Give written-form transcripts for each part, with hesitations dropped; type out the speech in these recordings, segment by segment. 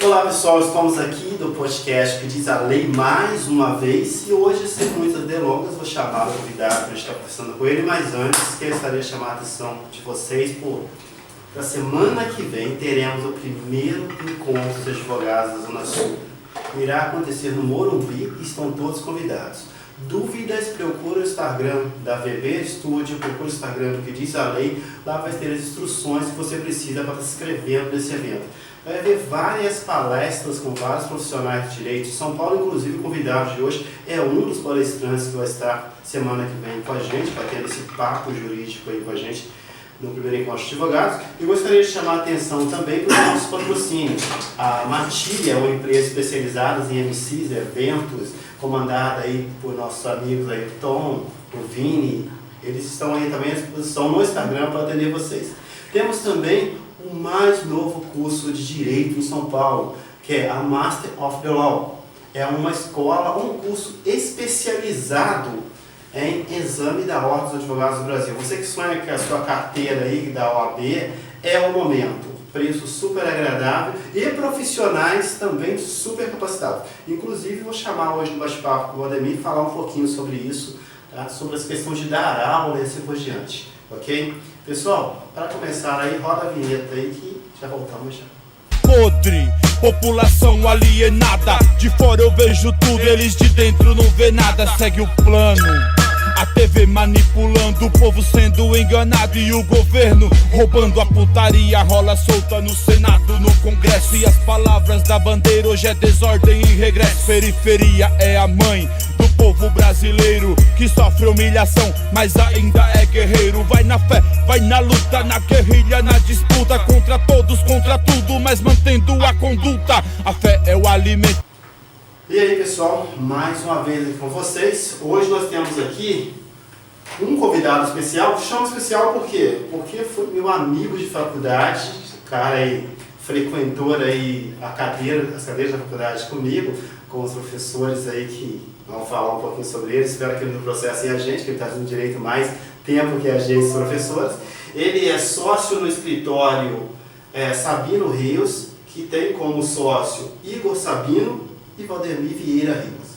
Olá pessoal, estamos aqui do podcast que diz a lei mais uma vez e hoje, sem muitas delongas, vou chamar o convidado para estar conversando com ele, mas antes gostaria de chamar a atenção de vocês para a semana que vem teremos o primeiro encontro dos advogados da Zona Sul. Irá acontecer no Morumbi e estão todos convidados. Dúvidas, procura o Instagram da VB Studio, procura o Instagram do que diz a lei, lá vai ter as instruções que você precisa para estar se inscrevendo nesse evento. Vai haver várias palestras com vários profissionais de direito. São Paulo, inclusive, o convidado de hoje é um dos palestrantes que vai estar semana que vem com a gente, para ter esse papo jurídico aí com a gente no primeiro encontro de advogados. E gostaria de chamar a atenção também para os nossos patrocínios. A Matilha é uma empresa especializada em MCs, eventos, comandada aí por nossos amigos aí, o Tom, o Vini. Eles estão aí também à disposição no Instagram para atender vocês. Temos também o mais novo curso de Direito em São Paulo, que é a Master of the Law. É uma escola, um curso especializado em exame da Ordem dos Advogados do Brasil. Você que sonha com a sua carteira aí da OAB, é o momento. Preço super agradável e profissionais também super capacitados. Inclusive, vou chamar hoje no bate-papo com o Ademir e falar um pouquinho sobre isso, tá? Sobre as questões de dar aula e assim por diante. Ok? Pessoal, para começar aí, roda a vinheta aí que já voltamos já. Podre, população alienada. De fora eu vejo tudo, eles de dentro não vê nada. Segue o plano. A TV manipulando, o povo sendo enganado e o governo roubando a putaria. Rola solta no Senado, no Congresso. E as palavras da bandeira hoje é desordem e regresso. Periferia é a mãe do povo brasileiro que sofre humilhação, mas ainda é guerreiro. Vai na fé, vai na luta, na guerrilha, na disputa. Contra todos, contra tudo, mas mantendo a conduta. A fé é o alimento. E aí pessoal, mais uma vez aqui com vocês. Hoje nós temos aqui um convidado especial. Chamo especial por quê? Porque foi meu amigo de faculdade, o cara aí frequentou aí as cadeiras da faculdade comigo, com os professores aí que vão falar um pouquinho sobre ele. Espero que ele não processem a gente, que ele está fazendo direito mais tempo que a gente, os professores. Ele é sócio no escritório Sabino Rios, que tem como sócio Igor Sabino e Valdemir Vieira Rios.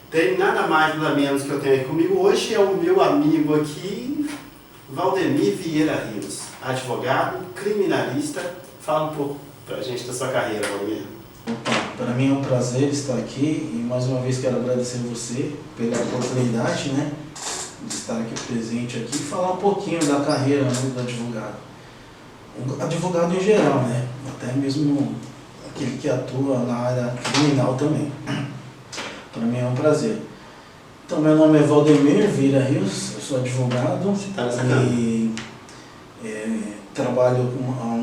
Tem nada mais nada menos que eu tenho aqui comigo hoje, é o meu amigo aqui, Valdemir Vieira Rios, advogado, criminalista. Fala um pouco pra gente da sua carreira, Valdemir. Para mim é um prazer estar aqui e mais uma vez quero agradecer você pela oportunidade, né, de estar aqui presente aqui e falar um pouquinho da carreira, né, do advogado. Um advogado em geral, né, até mesmo aquele que atua na área criminal também. Para mim é um prazer. Então, meu nome é Valdemir Vieira Rios, eu sou advogado e trabalho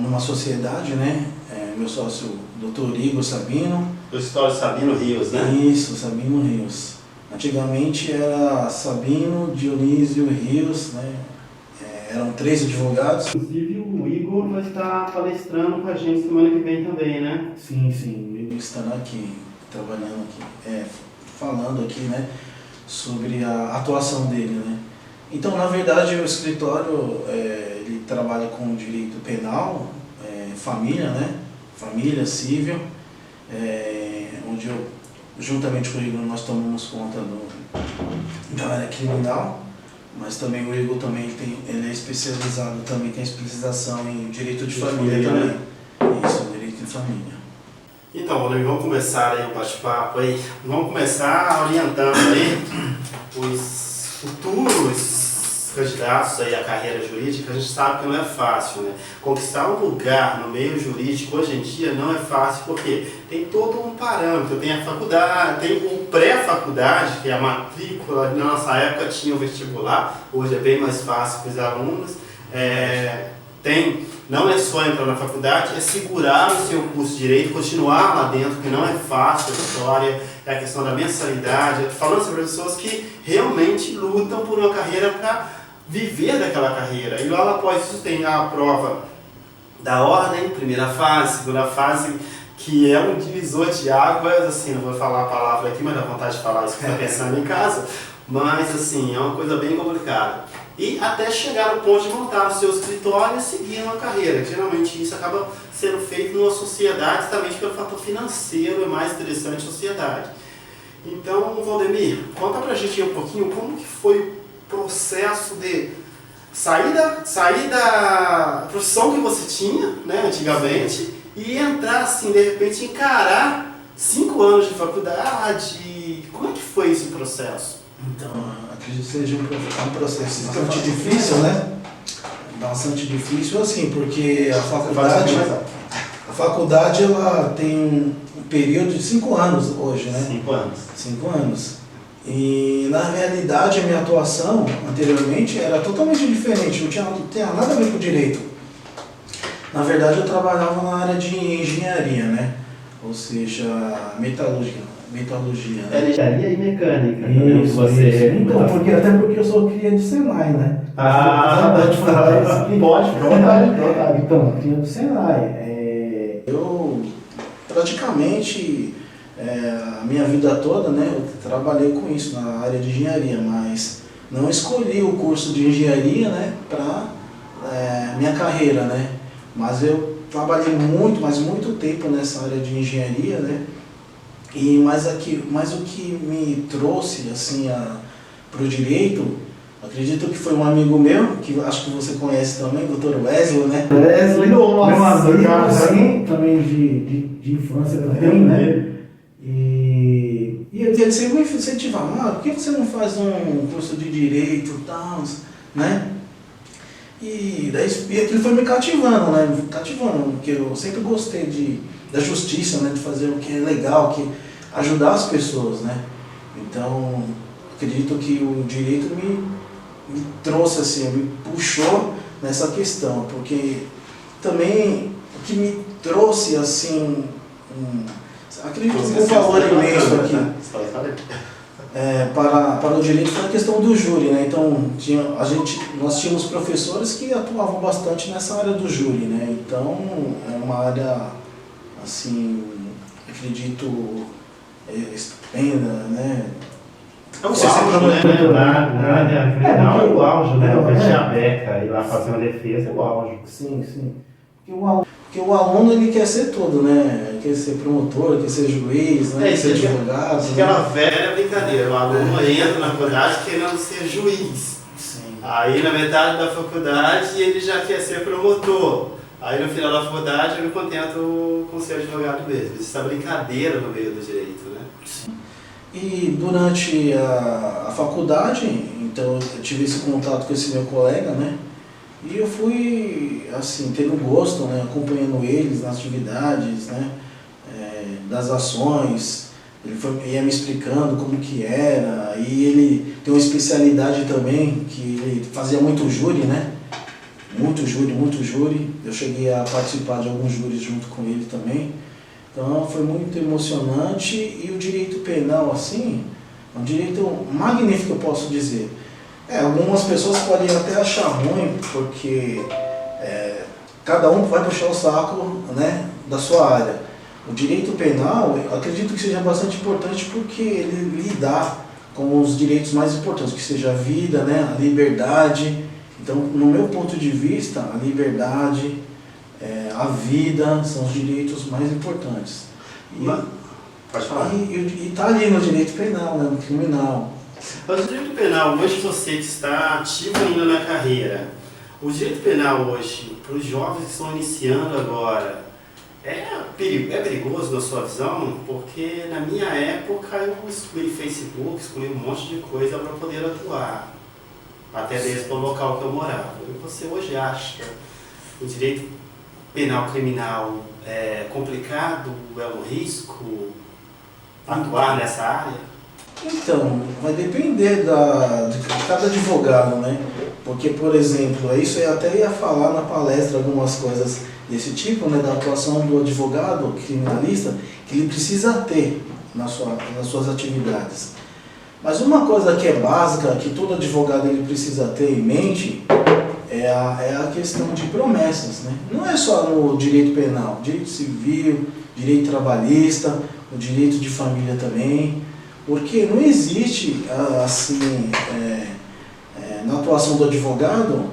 numa sociedade, né? Meu sócio, Dr. Igor Sabino. Do escritório Sabino Rios, né? Isso, Sabino Rios. Antigamente era Sabino, Dionísio Rios, né? Eram 3 advogados. Inclusive o Igor vai estar palestrando com a gente semana que vem também, né? Sim, o Igor estará aqui, trabalhando aqui, falando aqui, né, sobre a atuação dele, né. Então, na verdade, o escritório, ele trabalha com direito penal, família, né, família, civil, onde eu, juntamente com o Igor, nós tomamos conta da área criminal. Mas também o Igor também ele é especializado, também tem especialização em direito de família também. Né? Isso, direito de família. Então, Valdemir, vamos começar aí o bate-papo aí. Vamos começar orientando aí os futuros candidatos aí à carreira jurídica. A gente sabe que não é fácil, né? Conquistar um lugar no meio jurídico hoje em dia não é fácil, porque tem todo um parâmetro. Tem a faculdade, tem o pré-faculdade, que é a matrícula. Na nossa época tinha o vestibular, hoje é bem mais fácil para os alunos. Não é só entrar na faculdade, é segurar o seu curso de Direito, continuar lá dentro, que não é fácil a história, é a questão da mensalidade. Eu tô falando sobre pessoas que realmente lutam por uma carreira para viver daquela carreira. E logo após isso tem a prova da ordem, primeira fase, segunda fase, que é um divisor de águas, assim, não vou falar a palavra aqui, mas dá vontade de falar isso que está pensando em casa, mas assim, é uma coisa bem complicada. E até chegar ao ponto de montar o seu escritório e seguir uma carreira, que geralmente isso acaba sendo feito numa sociedade, justamente pelo fator financeiro, é mais interessante a sociedade. Então, Valdemir, conta pra gente um pouquinho como que foi o processo de sair da profissão que você tinha, né, antigamente, e entrar assim, de repente, encarar 5 anos de faculdade. Como é que foi esse processo? Então, acredito que seja um processo bastante difícil, né? Bastante difícil, assim, porque a faculdade ela tem um período de 5 anos hoje, né? 5 anos. 5 anos. E na realidade a minha atuação anteriormente era totalmente diferente, não tinha nada a ver com direito. Na verdade eu trabalhava na área de engenharia, né? Ou seja, metalurgia. Né? Engenharia e mecânica. Isso. Então, até porque eu sou cria de Senai, né? Pode falar isso aqui? Pode. Então, cria do Senai. Eu praticamente a minha vida toda, né, eu trabalhei com isso na área de engenharia, mas não escolhi o curso de engenharia, né, para minha carreira, né? Mas eu trabalhei muito tempo nessa área de engenharia, né? Mas o que me trouxe assim para o direito, acredito que foi um amigo meu, que acho que você conhece também, o Dr. Wesley, né? Wesley, meu amigo, assim, também de infância também, né? E ele sempre me incentivava, por que você não faz um curso de direito e tal, né? E aquilo foi me cativando, né? Porque eu sempre gostei da justiça, né? De fazer o que é legal, que ajudar as pessoas, né? Então, acredito que o direito me trouxe assim, me puxou nessa questão, porque também o que me trouxe assim, acredito que um valor imenso aqui para o direito foi a questão do júri, né? Então nós tínhamos professores que atuavam bastante nessa área do júri, né? Então é uma área assim, acredito estupenda, né? É o auge, o auge, né? O vestir a beca e lá fazer uma defesa é o auge. Sim. Porque o aluno ele quer ser tudo, né? Ele quer ser promotor, quer ser juiz, né? Quer ser advogado. Aquela velha brincadeira, o aluno entra na faculdade querendo ser juiz. Sim. Aí na metade da faculdade ele já quer ser promotor. Aí no final da faculdade ele contenta com ser advogado mesmo. Isso é brincadeira no meio do direito, né? Sim. E durante a faculdade, então eu tive esse contato com esse meu colega, né? E eu fui, assim, tendo gosto, né? Acompanhando eles nas atividades, né? Das ações. Ele ia me explicando como que era. E ele tem uma especialidade também, que ele fazia muito júri, né? Muito júri. Eu cheguei a participar de alguns júris junto com ele também. Então foi muito emocionante. E o direito penal, assim, é um direito magnífico, eu posso dizer. Algumas pessoas podem até achar ruim, porque cada um vai puxar o saco, né, da sua área. O direito penal, eu acredito que seja bastante importante porque ele lida com os direitos mais importantes, que seja a vida, né, a liberdade. Então, no meu ponto de vista, a liberdade, a vida são os direitos mais importantes. Pode falar. E está ali no direito penal, né, no criminal. Mas o direito penal, hoje você está ativo ainda na carreira. O direito penal hoje, para os jovens que estão iniciando agora, é perigoso na sua visão? Porque na minha época eu excluí Facebook, excluí um monte de coisa para poder atuar, até mesmo no local que eu morava. E você hoje acha o direito penal criminal complicado, é um risco atuar nessa área? Então, vai depender de cada advogado, né? Porque, por exemplo, isso eu até ia falar na palestra algumas coisas desse tipo, né? Da atuação do advogado criminalista, que ele precisa ter nas suas atividades. Mas uma coisa que é básica, que todo advogado ele precisa ter em mente, é a questão de promessas, né? Não é só no direito penal, direito civil, direito trabalhista, o direito de família também. Porque não existe, assim, na atuação do advogado,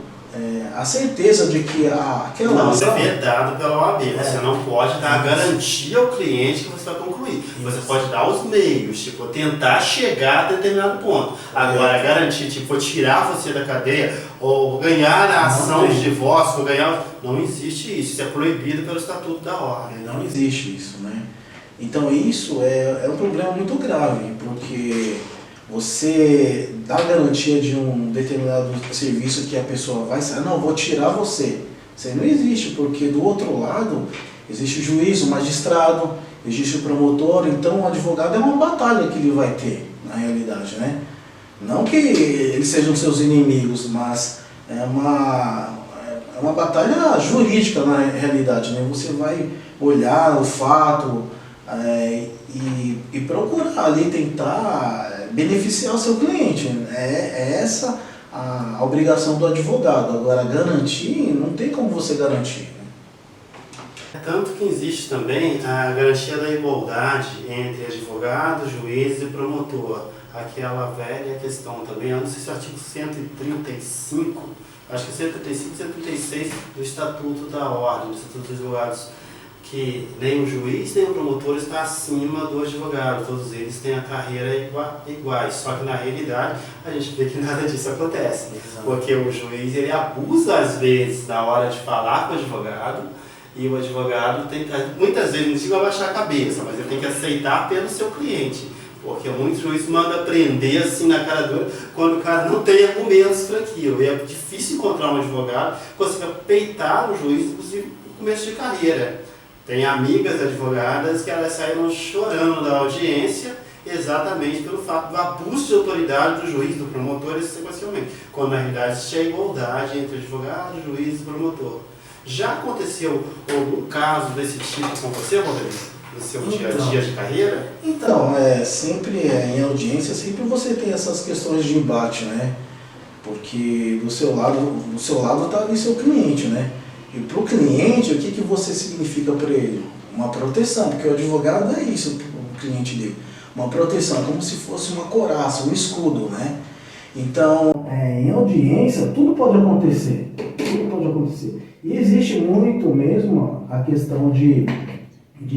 a certeza de que aquela Não, ação... é vedado pela OAB. Você não pode dar a garantia ao cliente que você vai concluir. Você pode dar os meios, tipo, tentar chegar a determinado ponto. Agora, garantir, tipo, vou tirar você da cadeia, ou ganhar a ação de divórcio, ou ganhar... Não existe isso. Isso é proibido pelo Estatuto da Ordem. Não existe isso, né? Então isso é um problema muito grave, porque você dá garantia de um determinado serviço que a pessoa vai sair, não, vou tirar você. Isso aí não existe, porque do outro lado existe o juiz, o magistrado, existe o promotor, então o advogado é uma batalha que ele vai ter, na realidade, né? Não que eles sejam seus inimigos, mas é uma batalha jurídica na realidade, né? Você vai olhar o fato e procurar ali tentar beneficiar o seu cliente. É essa a obrigação do advogado. Agora, garantir, não tem como você garantir. Tanto que existe também a garantia da igualdade entre advogado, juiz e promotor. Aquela velha questão também, eu não sei se é o artigo 135, acho que 135 e 136 do Estatuto da Ordem, do Estatuto dos Advogados, que nem o juiz nem o promotor está acima do advogado, todos eles têm a carreira iguais, só que na realidade a gente vê que nada disso acontece, porque o juiz ele abusa às vezes na hora de falar com o advogado, e o advogado tem que, muitas vezes, não digo abaixar a cabeça, mas ele tem que aceitar pelo seu cliente, porque muitos juízes mandam prender assim na cara dura quando o cara não tem argumentos para aquilo, e é difícil encontrar um advogado que consiga peitar o juiz, inclusive no começo de carreira. Tem amigas advogadas que elas saíram chorando da audiência exatamente pelo fato do abuso de autoridade do juiz, do promotor, sequencialmente, quando na realidade existe a igualdade entre advogado, juiz e promotor. Já aconteceu algum caso desse tipo com você, Rodrigo? No seu dia a dia de carreira? Então, sempre em audiência, sempre você tem essas questões de embate, né? Porque do seu lado está ali seu cliente, né? E para o cliente, o que você significa para ele? Uma proteção, porque o advogado é isso, o cliente dele. Uma proteção, como se fosse uma couraça, um escudo, né? Então, em audiência, tudo pode acontecer. Tudo pode acontecer. E existe muito mesmo a questão de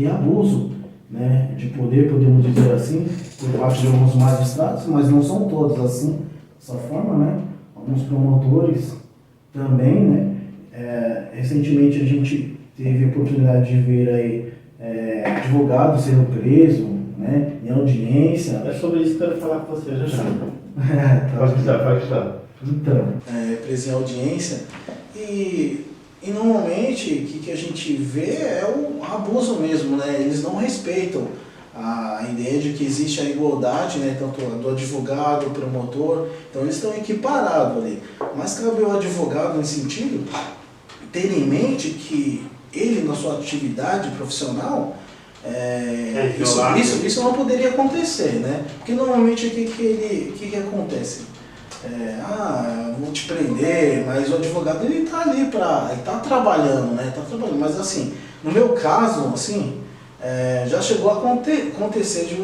abuso, né? De poder, podemos dizer assim, por parte de alguns magistrados, mas não são todos assim, dessa forma, né? Alguns promotores também, né? Recentemente a gente teve a oportunidade de ver aí advogado sendo preso, né, em audiência. É sobre isso que eu quero falar com você, já. Pode estar. Então, preso em audiência e normalmente o que a gente vê é o abuso mesmo, né? Eles não respeitam a ideia de que existe a igualdade, né, tanto do advogado, do promotor, então eles estão equiparados ali. Mas cabe ao advogado, nesse sentido, ter em mente que ele, na sua atividade profissional, isso não poderia acontecer, né? Porque normalmente o que acontece? Vou te prender, mas o advogado ele está ali ele está trabalhando, né? Tá trabalhando, mas assim, no meu caso, assim, já chegou a acontecer de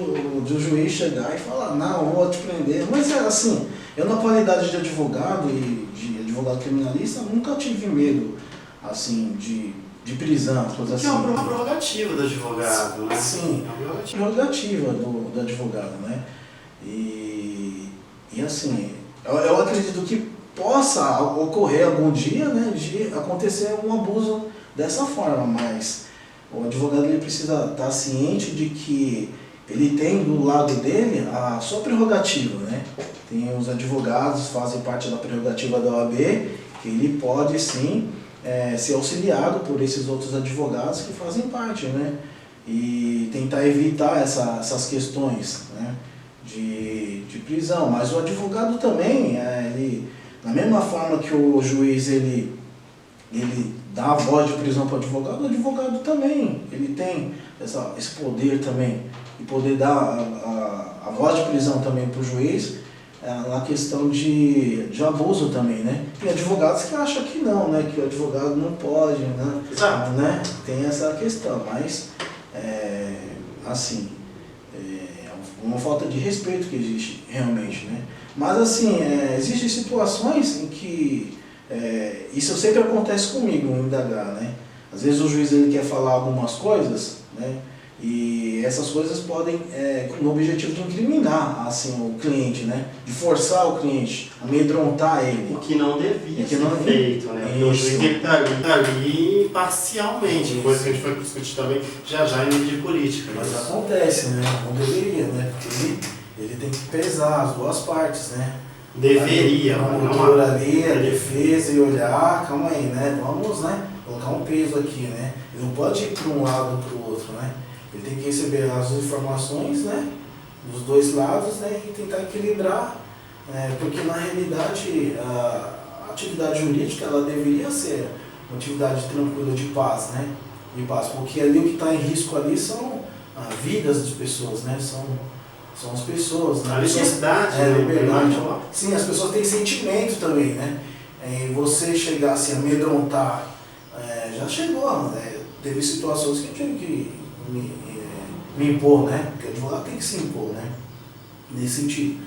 o juiz chegar e falar, não, vou te prender, mas assim, eu na qualidade de advogado e de advogado criminalista nunca tive medo, assim, de prisão, coisas assim. Que é uma prerrogativa do advogado, né? Sim, é uma prerrogativa do advogado, né? E assim, eu acredito que possa ocorrer algum dia, né, de acontecer um abuso dessa forma, mas o advogado ele precisa estar ciente de que ele tem do lado dele a sua prerrogativa, né? Tem os advogados, fazem parte da prerrogativa da OAB, que ele pode sim ser auxiliado por esses outros advogados que fazem parte, né? E tentar evitar essas questões, né, de prisão. Mas o advogado também, ele, da mesma forma que o juiz ele dá a voz de prisão para o advogado também, ele tem esse poder também, de poder dar a voz de prisão também para o juiz, na questão de abuso também, né? Tem advogados que acham que não, né? Que o advogado não pode, né? Exato. Né? Tem essa questão, mas, assim, uma falta de respeito que existe realmente, né? Mas, assim, existem situações em que Isso sempre acontece comigo no indagar, né? Às vezes o juiz ele quer falar algumas coisas, né? E essas coisas podem, com o objetivo de incriminar assim, o cliente, né? De forçar o cliente, amedrontar ele. O que não devia que ser não- feito, né? Porque o juiz ele tá ali parcialmente, coisa que a gente foi discutir também já em nível de política. Mas acontece, né? Não deveria, né? Porque ele tem que pesar as duas partes, né? Deveria, a mas não promotora ali, a defesa e olhar, calma aí, né? Vamos, né? Colocar um peso aqui, né? Ele não pode ir para um lado ou para o outro, né? Ele tem que receber as informações, né? Dos dois lados, né? E tentar equilibrar, porque na realidade a atividade jurídica ela deveria ser uma atividade tranquila de paz, né? De paz, porque ali o que está em risco ali são vidas de pessoas, né? São as pessoas, né? A liberdade, a liberdade. né? Sim, as pessoas têm sentimento também, né? E você chegar assim, amedrontar, já chegou, né? Teve situações que eu tive que me impor, né? Porque o advogado tem que se impor, né? Nesse sentido.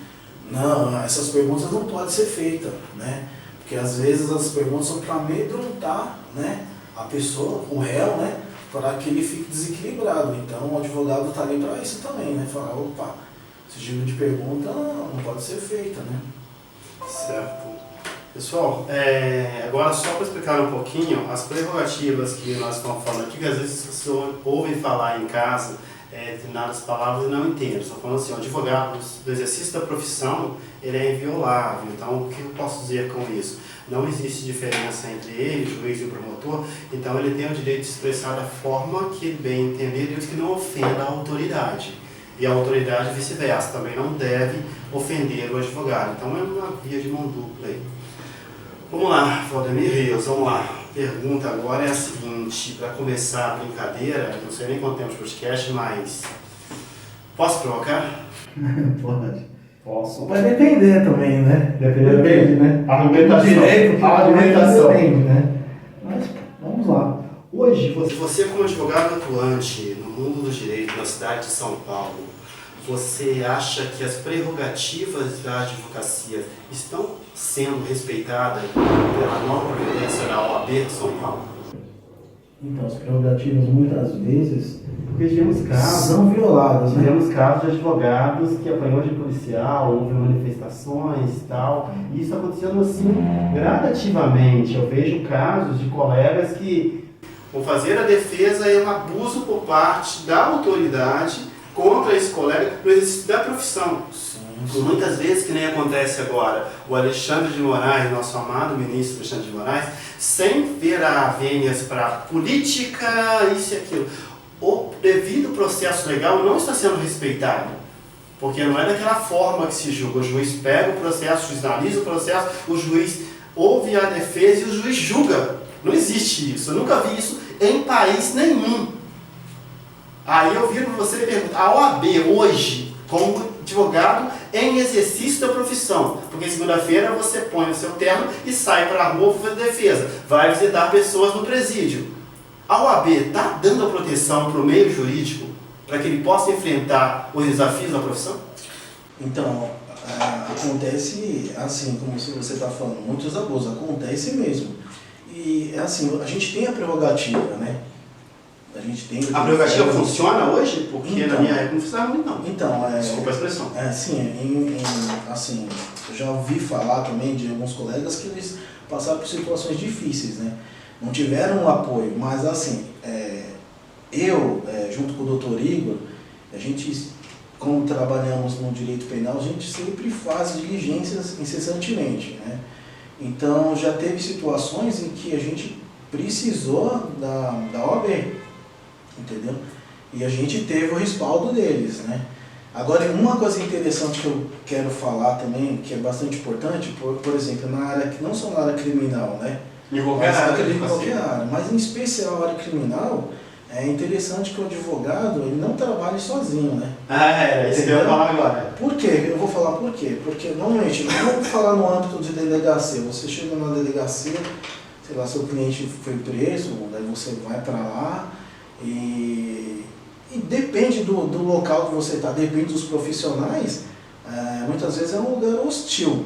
Não, essas perguntas não podem ser feitas, né? Porque às vezes as perguntas são para amedrontar, né? A pessoa, o réu, né? Para que ele fique desequilibrado. Então o advogado está ali para isso também, né? Falar, opa, esse tipo de pergunta não pode ser feita, né? Certo. Pessoal, agora só para explicar um pouquinho, as prerrogativas que nós estamos falando aqui, que às vezes as pessoas ouvem falar em casa determinadas palavras e não entendem. Estou falando assim, o advogado do exercício da profissão, ele é inviolável. Então, o que eu posso dizer com isso? Não existe diferença entre ele, o juiz e o promotor, então ele tem o direito de expressar da forma que ele bem entender, desde que não ofenda a autoridade. E a autoridade vice-versa, também não deve ofender o advogado. Então é uma via de mão dupla aí. Vamos lá, Valdemir Rios, vamos lá. A pergunta agora é a seguinte, para começar a brincadeira, não sei nem quanto tempo de podcast, mas posso provocar? Pode. Posso. Vai depender também, né? Depende, né? Argumentação. Direito, Argumentação. depende, né? Mas vamos lá. Hoje, você como advogado atuante no mundo do direito, na cidade de São Paulo, você acha que as prerrogativas da advocacia estão sendo respeitadas pela nova previdência da OAB de São Paulo? Então, as prerrogativas muitas vezes Porque tivemos casos, são violadas, né? tivemos casos de advogados que apanhou de policial, houve manifestações e tal, e isso acontecendo assim gradativamente. Eu vejo casos de colegas que O fazer a defesa é um abuso por parte da autoridade contra esse colega no exercício da profissão. E muitas vezes, que nem acontece agora, o Alexandre de Moraes, nosso amado ministro Alexandre de Moraes, sem ver vênias para política, isso e aquilo, o devido processo legal não está sendo respeitado. Porque não é daquela forma que se julga. O juiz pega o processo, o juiz analisa o processo, o juiz ouve a defesa e o juiz julga. Não existe isso. Eu nunca vi isso em país nenhum. Aí eu viro para você e pergunto, a OAB hoje, como advogado em exercício da profissão, porque segunda-feira você põe o seu terno e sai para a rua para fazer defesa, vai visitar pessoas no presídio. A OAB está dando a proteção para o meio jurídico para que ele possa enfrentar os desafios da profissão? Então, acontece assim, como você está falando, muitos abusos, acontece mesmo. E assim, a gente tem a prerrogativa, né? A gente tem... A prerrogativa funciona hoje? Porque Então, na minha época não funcionava muito, não. Então, Desculpa a expressão. assim, eu já ouvi falar também de alguns colegas que eles passaram por situações difíceis, né? Não tiveram um apoio, mas assim, junto com o doutor Igor, a gente, como trabalhamos no direito penal, a gente sempre faz diligências incessantemente, né? Então, já teve situações em que a gente precisou da OAB, entendeu? E a gente teve o respaldo deles, né? Agora, uma coisa interessante que eu quero falar também, que é bastante importante, por exemplo, na área, não só na área criminal, né? Em qualquer área, mas em especial a área criminal, é interessante que o advogado ele não trabalhe sozinho, né? Isso que eu ia falar agora. Por quê? Eu vou falar por quê. Porque, normalmente, vamos falar no âmbito de delegacia. Você chega na delegacia, sei lá, seu cliente foi preso, daí você vai para lá e depende do local que você está, depende dos profissionais, muitas vezes é um lugar hostil.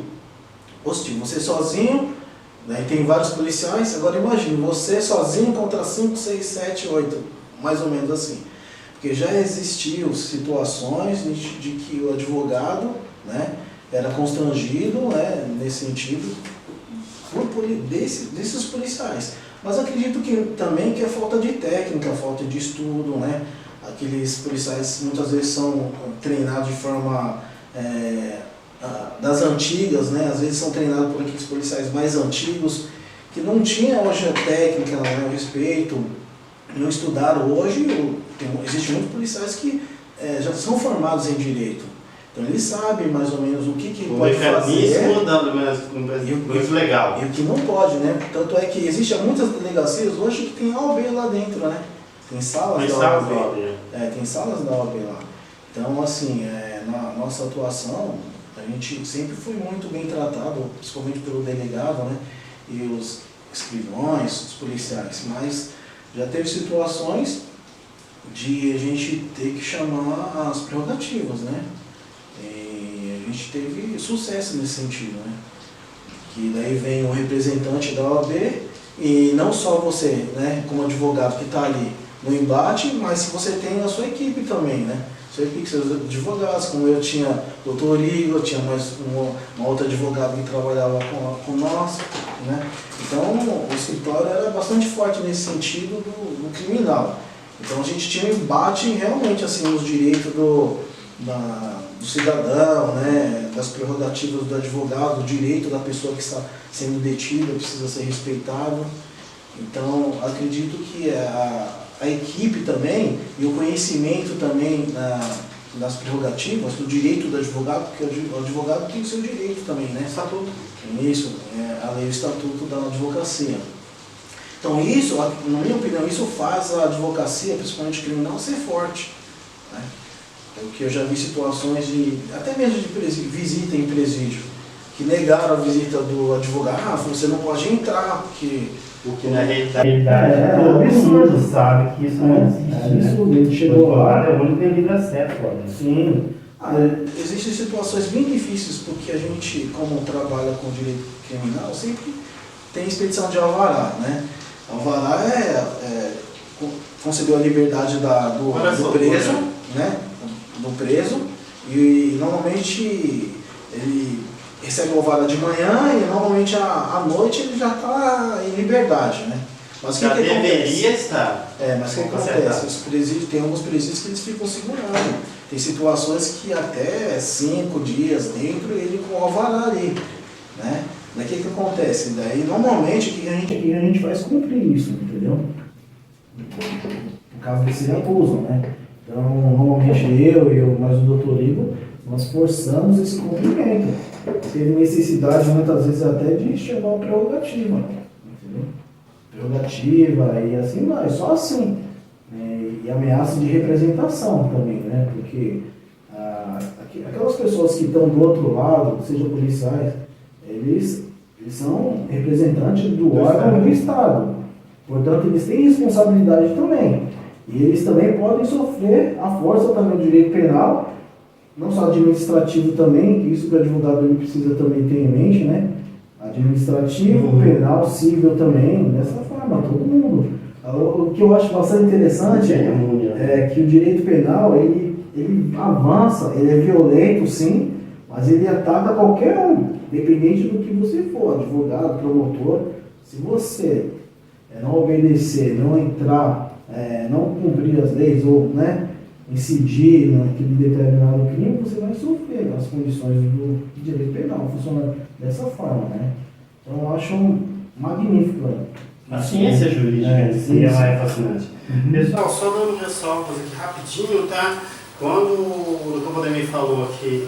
Você sozinho, Daí tem vários policiais, agora imagine, você sozinho contra 5, 6, 7, 8, mais ou menos assim. Porque já existiam situações de que o advogado, né, era constrangido, né, nesse sentido, desses policiais. Mas acredito que também que é falta de técnica, falta de estudo, né? Aqueles policiais muitas vezes são treinados de forma das antigas, né? Às vezes são treinados por aqueles policiais mais antigos, que não tinham hoje a técnica, né, o respeito, não estudaram. Hoje existem muitos policiais que já são formados em direito. Então eles sabem mais ou menos o que pode fazer muito legal. E o que não pode, né? Tanto é que existem muitas delegacias hoje que tem AOB lá dentro, né? Tem salas da OAB. Tem salas da OAB lá. Então, assim, na nossa atuação, a gente sempre foi muito bem tratado, principalmente pelo delegado, né? E os escrivães, os policiais. Mas já teve situações de a gente ter que chamar as prerrogativas, né? E a gente teve sucesso nesse sentido, né? Que daí vem o representante da OAB e não só você, né, como advogado que está ali no embate, mas você tem a sua equipe também, né? Sua equipe, seus advogados, como eu tinha o Dr. Igor, tinha mais uma outra advogada que trabalhava com nós, né? Então o escritório era bastante forte nesse sentido do criminal. Então a gente tinha um embate realmente assim nos direitos do cidadão, né, das prerrogativas do advogado, do direito da pessoa que está sendo detida, precisa ser respeitado. Então, acredito que a equipe também e o conhecimento também das prerrogativas, do direito do advogado, porque o advogado tem o seu direito também, né? Estatuto. Isso, a lei do estatuto da advocacia. Então, isso, na minha opinião, isso faz a advocacia, principalmente criminal, ser forte, né? Porque eu já vi situações até mesmo de visita em presídio, que negaram a visita do advogado, você não pode entrar, porque... O que na realidade é um absurdo, sabe? Que isso não existe. Absurdo, ele chegou lá, é o único que tem livre acesso, olha. Sim. Existem situações bem difíceis, porque a gente, como trabalha com direito criminal, sempre tem expedição de alvará, né? Alvará concedeu a liberdade do preso, né? Do preso, e normalmente ele recebe o alvará de manhã e normalmente à noite ele já está em liberdade, né? Mas já deveria estar. Mas o que acontece? Os presídios, tem alguns presídios que eles ficam segurando. Tem situações que até 5 dias dentro ele com o alvará ali, né? Daí o que acontece? Daí normalmente o que a gente faz cumprir isso, entendeu? No caso desse abuso, né? Então, normalmente eu mais o Dr. Igor, nós forçamos esse cumprimento. Teve necessidade, muitas vezes, até de chamar a prerrogativa, entendeu? Prerrogativa e assim vai, só assim. E ameaça de representação também, né? Porque aquelas pessoas que estão do outro lado, seja policiais, eles são representantes do órgão do Estado. Portanto, eles têm responsabilidade também. E eles também podem sofrer a força também do direito penal, não só administrativo também, que isso que o advogado ele precisa também ter em mente, né? Administrativo, penal, civil também, dessa forma, todo mundo. O que eu acho bastante interessante é que o direito penal, ele avança, ele é violento sim, mas ele ataca qualquer um, independente do que você for, advogado, promotor. Se você não obedecer, não entrar, não cumprir as leis ou, né, incidir naquele determinado crime, você vai sofrer as condições do direito penal, funciona dessa forma, né? Então eu acho magnífico. A ciência jurídica ela é fascinante. Pessoal, só dando ressalvas aqui rapidinho, tá? Quando o Dr. Valdemir falou que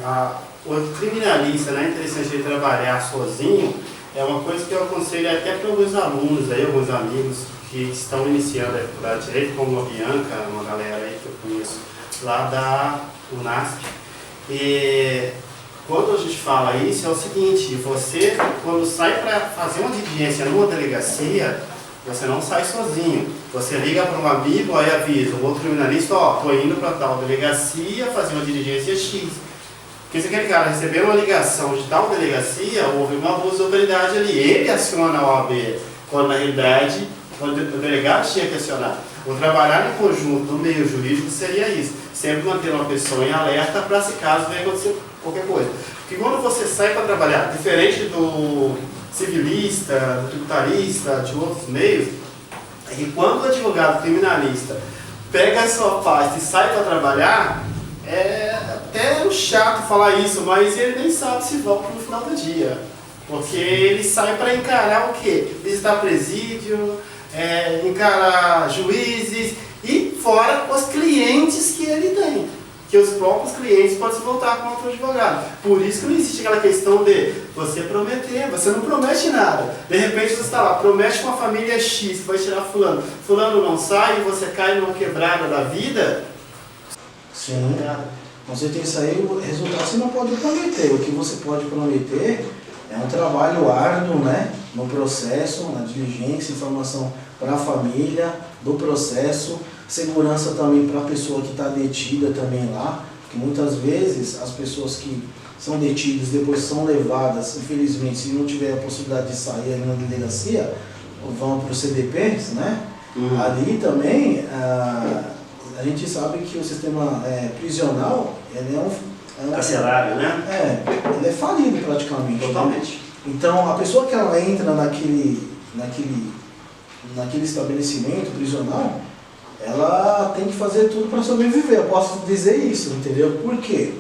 o criminalista, né, é interessante ele trabalhar sozinho, é uma coisa que eu aconselho até para alguns alunos, aí, alguns amigos que estão iniciando a faculdade de Direito, como a Bianca, uma galera aí que eu conheço lá da UNASP. E quando a gente fala isso, é o seguinte: você, quando sai para fazer uma diligência numa delegacia, você não sai sozinho. Você liga para um amigo, aí avisa o outro criminalista: ó, tô indo para tal delegacia fazer uma diligência X. Porque se aquele cara receber uma ligação de tal delegacia, houve um abuso de autoridade ali. Ele aciona a OAB, quando na realidade o delegado tinha que acionar. O trabalhar em conjunto no meio jurídico seria isso. Sempre manter uma pessoa em alerta para se caso venha acontecer qualquer coisa. Porque quando você sai para trabalhar, diferente do civilista, do tributarista, de outros meios, é que quando o advogado criminalista pega a sua pasta e sai para trabalhar, é até chato falar isso, mas ele nem sabe se volta no final do dia. Porque ele sai para encarar o quê? Visitar presídio, encarar juízes e fora os clientes que ele tem. Que os próprios clientes podem se voltar contra o advogado. Por isso que não existe aquela questão de você prometer, você não promete nada. De repente você está lá, promete uma família X que vai tirar fulano. Fulano não sai e você cai numa quebrada da vida. Sim, com certeza isso aí, o resultado você não pode prometer. O que você pode prometer é um trabalho árduo, né? No processo, na diligência, informação para a família, do processo, segurança também para a pessoa que está detida também lá, porque muitas vezes as pessoas que são detidas depois são levadas, infelizmente, se não tiver a possibilidade de sair ali na delegacia, vão para os CDPs, né? Ali também, a gente sabe que o sistema prisional, ele é um Carcerário, né? ele é falido praticamente. Totalmente. Né? Então, a pessoa que ela entra naquele estabelecimento prisional, ela tem que fazer tudo para sobreviver, eu posso dizer isso, entendeu? Por quê?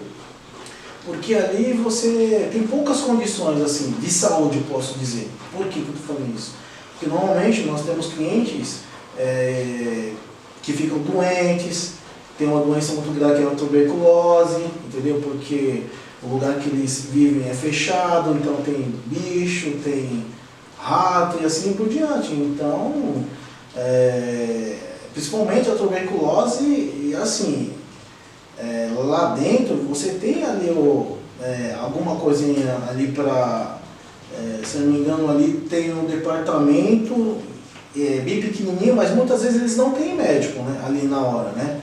Porque ali você tem poucas condições assim, de saúde, posso dizer. Por que eu estou falando isso? Porque normalmente nós temos clientes que ficam doentes, tem uma doença muito grave que é a tuberculose, entendeu? Porque o lugar que eles vivem é fechado, então tem bicho, tem rato e assim por diante. Então, principalmente a tuberculose, e assim, lá dentro você tem ali alguma coisinha ali para, se não me engano, ali tem um departamento bem pequenininho, mas muitas vezes eles não têm médico, né, ali na hora, né?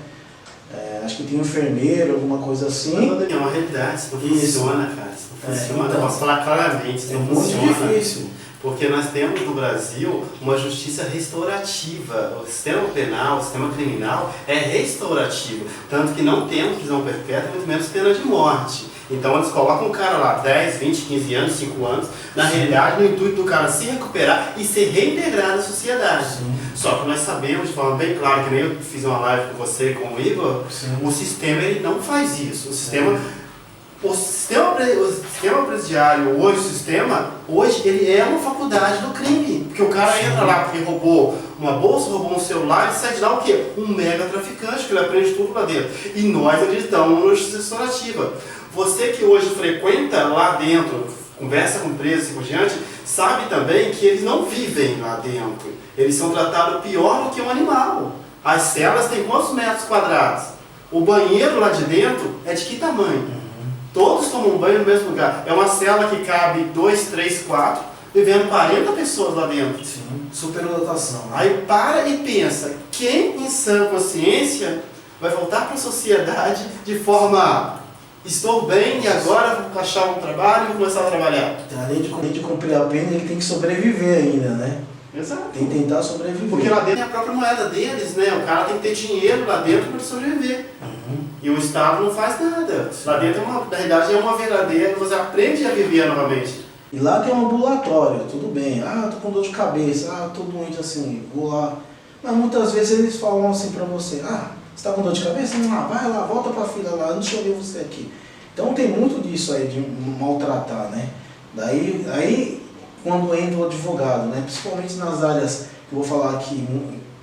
Acho que tem um enfermeiro, alguma coisa assim. É uma realidade, isso não funciona, cara. Isso não funciona. Então, eu posso falar claramente, isso não funciona. Muito difícil. Porque nós temos no Brasil uma justiça restaurativa. O sistema penal, o sistema criminal é restaurativo. Tanto que não temos prisão perpétua, muito menos pena de morte. Então eles colocam o cara lá 10, 20, 15 anos, 5 anos, na realidade no intuito do cara se recuperar e ser reintegrado à sociedade. Sim. Só que nós sabemos, de forma bem clara, que nem eu fiz uma live com você, com o Igor, sim, o sistema ele não faz isso. O sistema presidiário hoje, ele é uma faculdade do crime. Porque o cara entra lá porque roubou uma bolsa, roubou um celular e sai de lá o quê? Um mega traficante, que ele aprende tudo lá dentro. E nós acreditamos na justiça restaurativa. Você que hoje frequenta lá dentro, conversa com presos e assim por diante, sabe também que eles não vivem lá dentro. Eles são tratados pior do que um animal. As celas têm quantos metros quadrados? O banheiro lá de dentro é de que tamanho? Todos tomam banho no mesmo lugar. É uma cela que cabe 2, 3, 4, vivendo 40 pessoas lá dentro. Sim, superlotação. Aí para e pensa, quem em sã consciência vai voltar para a sociedade de forma... Estou bem e agora vou achar um trabalho e vou começar a trabalhar. Além de cumprir a pena, ele tem que sobreviver ainda, né? Exato. Tem que tentar sobreviver. Porque lá dentro é a própria moeda deles, né? O cara tem que ter dinheiro lá dentro para sobreviver. E o Estado não faz nada. Lá dentro, na realidade, é uma verdadeira... Você aprende a viver novamente. E lá tem um ambulatório, tudo bem. Tô com dor de cabeça, tô doente assim, vou lá. Mas muitas vezes eles falam assim pra você, você tá com dor de cabeça? Não, vai lá, volta pra fila lá, não deixa eu ver você aqui. Então tem muito disso aí, de maltratar, né? Daí quando entra o advogado, né? Principalmente nas áreas que eu vou falar aqui,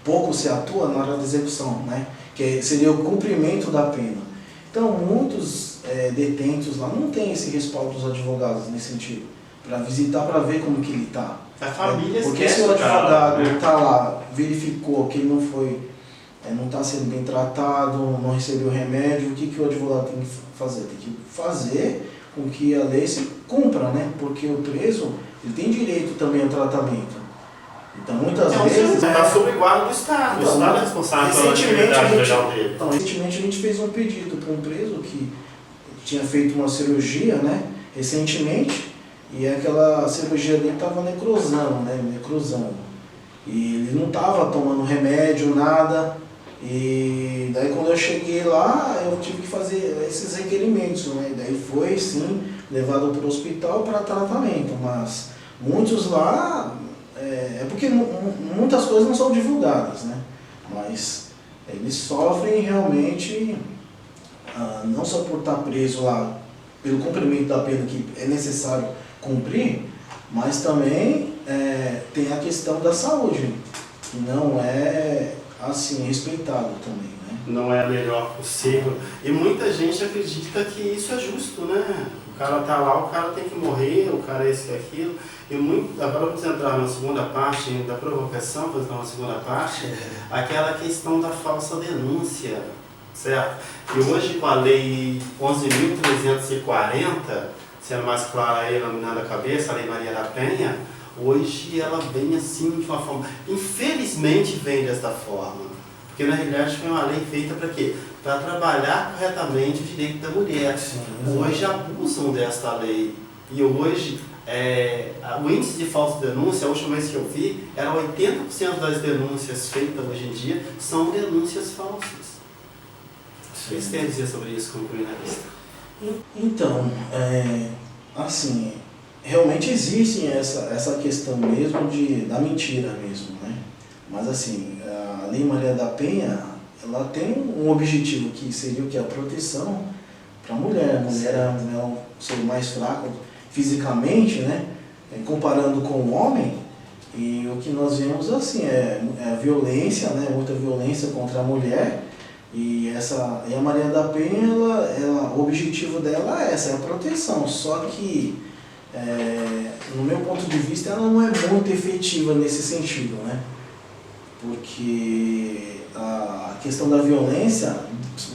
pouco se atua na hora da execução, né? Que seria o cumprimento da pena. Então muitos detentos lá não têm esse respaldo dos advogados nesse sentido, para visitar, para ver como que ele está. A família porque se o advogado está lá, verificou que ele não foi, não está sendo bem tratado, não recebeu remédio, o que o advogado tem que fazer? Tem que fazer com que a lei se cumpra, né? Porque o preso ele tem direito também ao tratamento. Então muitas vezes... Está sob guarda do Estado. Então, o Estado é responsável pela atividade legal dele. Então, recentemente a gente fez um pedido para um preso que tinha feito uma cirurgia, né, recentemente, e aquela cirurgia dele estava necrosando. E ele não estava tomando remédio, nada. E daí quando eu cheguei lá, eu tive que fazer esses requerimentos, né? Daí foi sim levado para o hospital para tratamento, mas muitos lá, porque muitas coisas não são divulgadas, né? Mas eles sofrem realmente, não só por estar preso lá, pelo cumprimento da pena que é necessário cumprir, mas também tem a questão da saúde, que não é assim respeitado também, né? Não é a melhor possível. E muita gente acredita que isso é justo, né? O cara tá lá, o cara tem que morrer, o cara é isso e aquilo. E agora vamos entrar na segunda parte da provocação, vamos entrar na segunda parte, aquela questão da falsa denúncia, certo? E hoje com a lei 11.340, sendo mais clara aí, iluminando a cabeça, a Lei Maria da Penha, hoje ela vem assim de uma forma, infelizmente vem desta forma, porque na realidade foi uma lei feita para quê? Para trabalhar corretamente o direito da mulher. Sim, hoje abusam desta lei, e hoje o índice de falsa denúncia, a última vez que eu vi, era 80% das denúncias feitas hoje em dia são denúncias falsas. O que você tem a dizer sobre isso, concluindo a lista? Então, assim, realmente existe essa questão mesmo da mentira mesmo, né? Mas assim, a Lei Maria da Penha, ela tem um objetivo que seria o que? A proteção para a mulher. A mulher é um ser mais fraco fisicamente, né? Comparando com o homem, e o que nós vemos assim é a violência, né? Muita violência contra a mulher. E a Maria da Penha, o objetivo dela é a proteção, só que, no meu ponto de vista, ela não é muito efetiva nesse sentido, né? Porque a questão da violência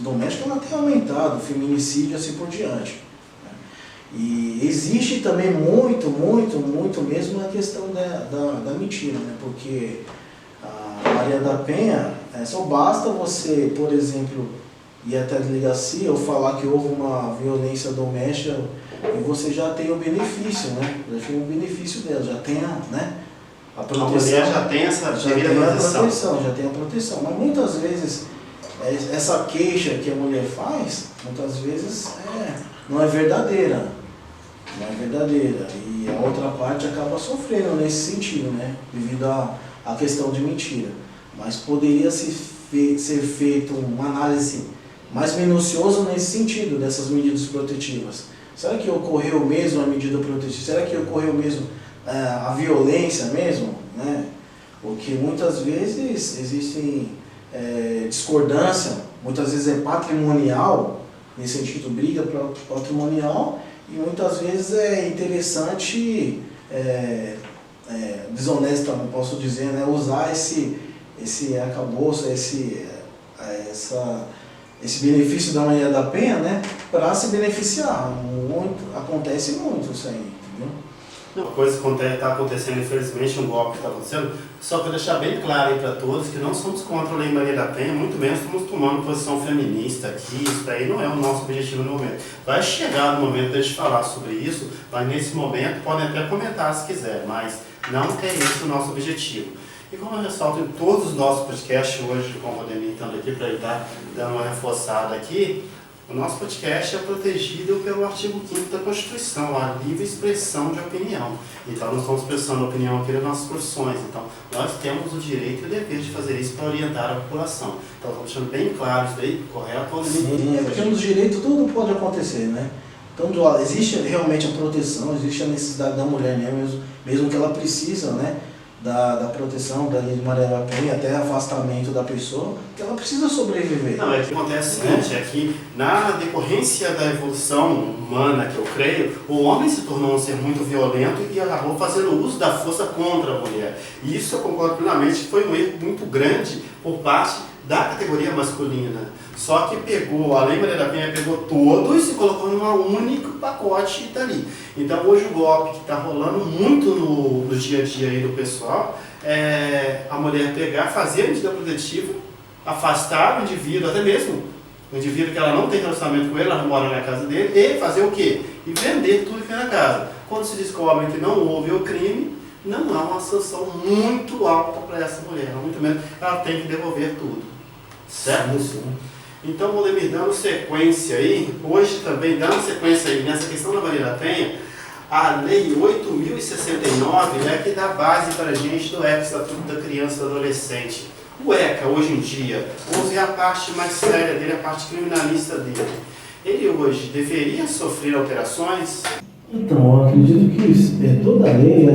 doméstica ela tem aumentado, o feminicídio e assim por diante, né? E existe também muito mesmo a questão da mentira, né? Porque a Maria da Penha, só basta você, por exemplo, ir até a delegacia ou falar que houve uma violência doméstica e você já tem o benefício, né? Já tem o benefício dela, já tem a proteção. A mulher já tem essa proteção. Já tem a proteção. Mas muitas vezes essa queixa que a mulher faz, muitas vezes não é verdadeira. Não é verdadeira. E a outra parte acaba sofrendo nesse sentido, né? Devido à questão de mentira. Mas poderia ser feita uma análise mais minuciosa nesse sentido, dessas medidas protetivas. Será que ocorreu mesmo a medida protetiva? Será que ocorreu mesmo a violência mesmo? Né? Porque muitas vezes existe discordância, muitas vezes é patrimonial, nesse sentido briga patrimonial, e muitas vezes é interessante, desonesta, não posso dizer, né? Usar esse arcabouço, esse benefício da Maria da Penha, né, para se beneficiar. Acontece muito isso aí, entendeu? Uma coisa que está acontecendo, infelizmente, um golpe que está acontecendo, só para deixar bem claro aí para todos que não somos contra a Lei Maria da Penha, muito menos estamos tomando posição feminista aqui, isso daí não é o nosso objetivo no momento. Vai chegar no momento de a gente falar sobre isso, mas nesse momento podem até comentar se quiser, mas não é esse o nosso objetivo. E como eu ressalto em todos os nossos podcasts hoje, com o Rodemir estando aqui para ele estar dando uma reforçada aqui, o nosso podcast é protegido pelo artigo 5º da Constituição, a livre expressão de opinião. Então, nós estamos expressando opinião aqui das nossas profissões. Então, nós temos o direito e o dever de fazer isso para orientar a população. Então, estamos deixando bem claro isso daí, correto? Sim, porque nos direitos tudo pode acontecer, né? Então, existe realmente a proteção, existe a necessidade da mulher, né? mesmo que ela precisa, né? Da proteção da Lei de Maria da Penha, até afastamento da pessoa, que ela precisa sobreviver. Não, é que acontece o seguinte, é que na decorrência da evolução humana, que eu creio, o homem se tornou um ser muito violento e acabou fazendo uso da força contra a mulher. E isso eu concordo plenamente que foi um erro muito grande por parte da categoria masculina. Só que a Lei Maria da Penha pegou todos e colocou num único pacote dali. Então hoje o golpe que está rolando muito no dia a dia aí do pessoal é a mulher pegar, fazer a medida protetiva, afastar o indivíduo, até mesmo O indivíduo que ela não tem relacionamento com ele, ela mora na casa dele, e fazer o quê? E vender tudo que tem na casa. Quando se descobre que não houve o crime, não há uma sanção muito alta para essa mulher, muito menos ela tem que devolver tudo. Certo? Sim. Então, Valdemir, dando sequência aí, hoje também, dando sequência aí nessa questão da Maria da Penha, a Lei 8.069 é que dá base para a gente do ECA, Estatuto da Criança e do Adolescente. O ECA, hoje em dia, vamos ver a parte mais séria dele, a parte criminalista dele. Ele hoje deveria sofrer alterações? Então, eu acredito que toda lei,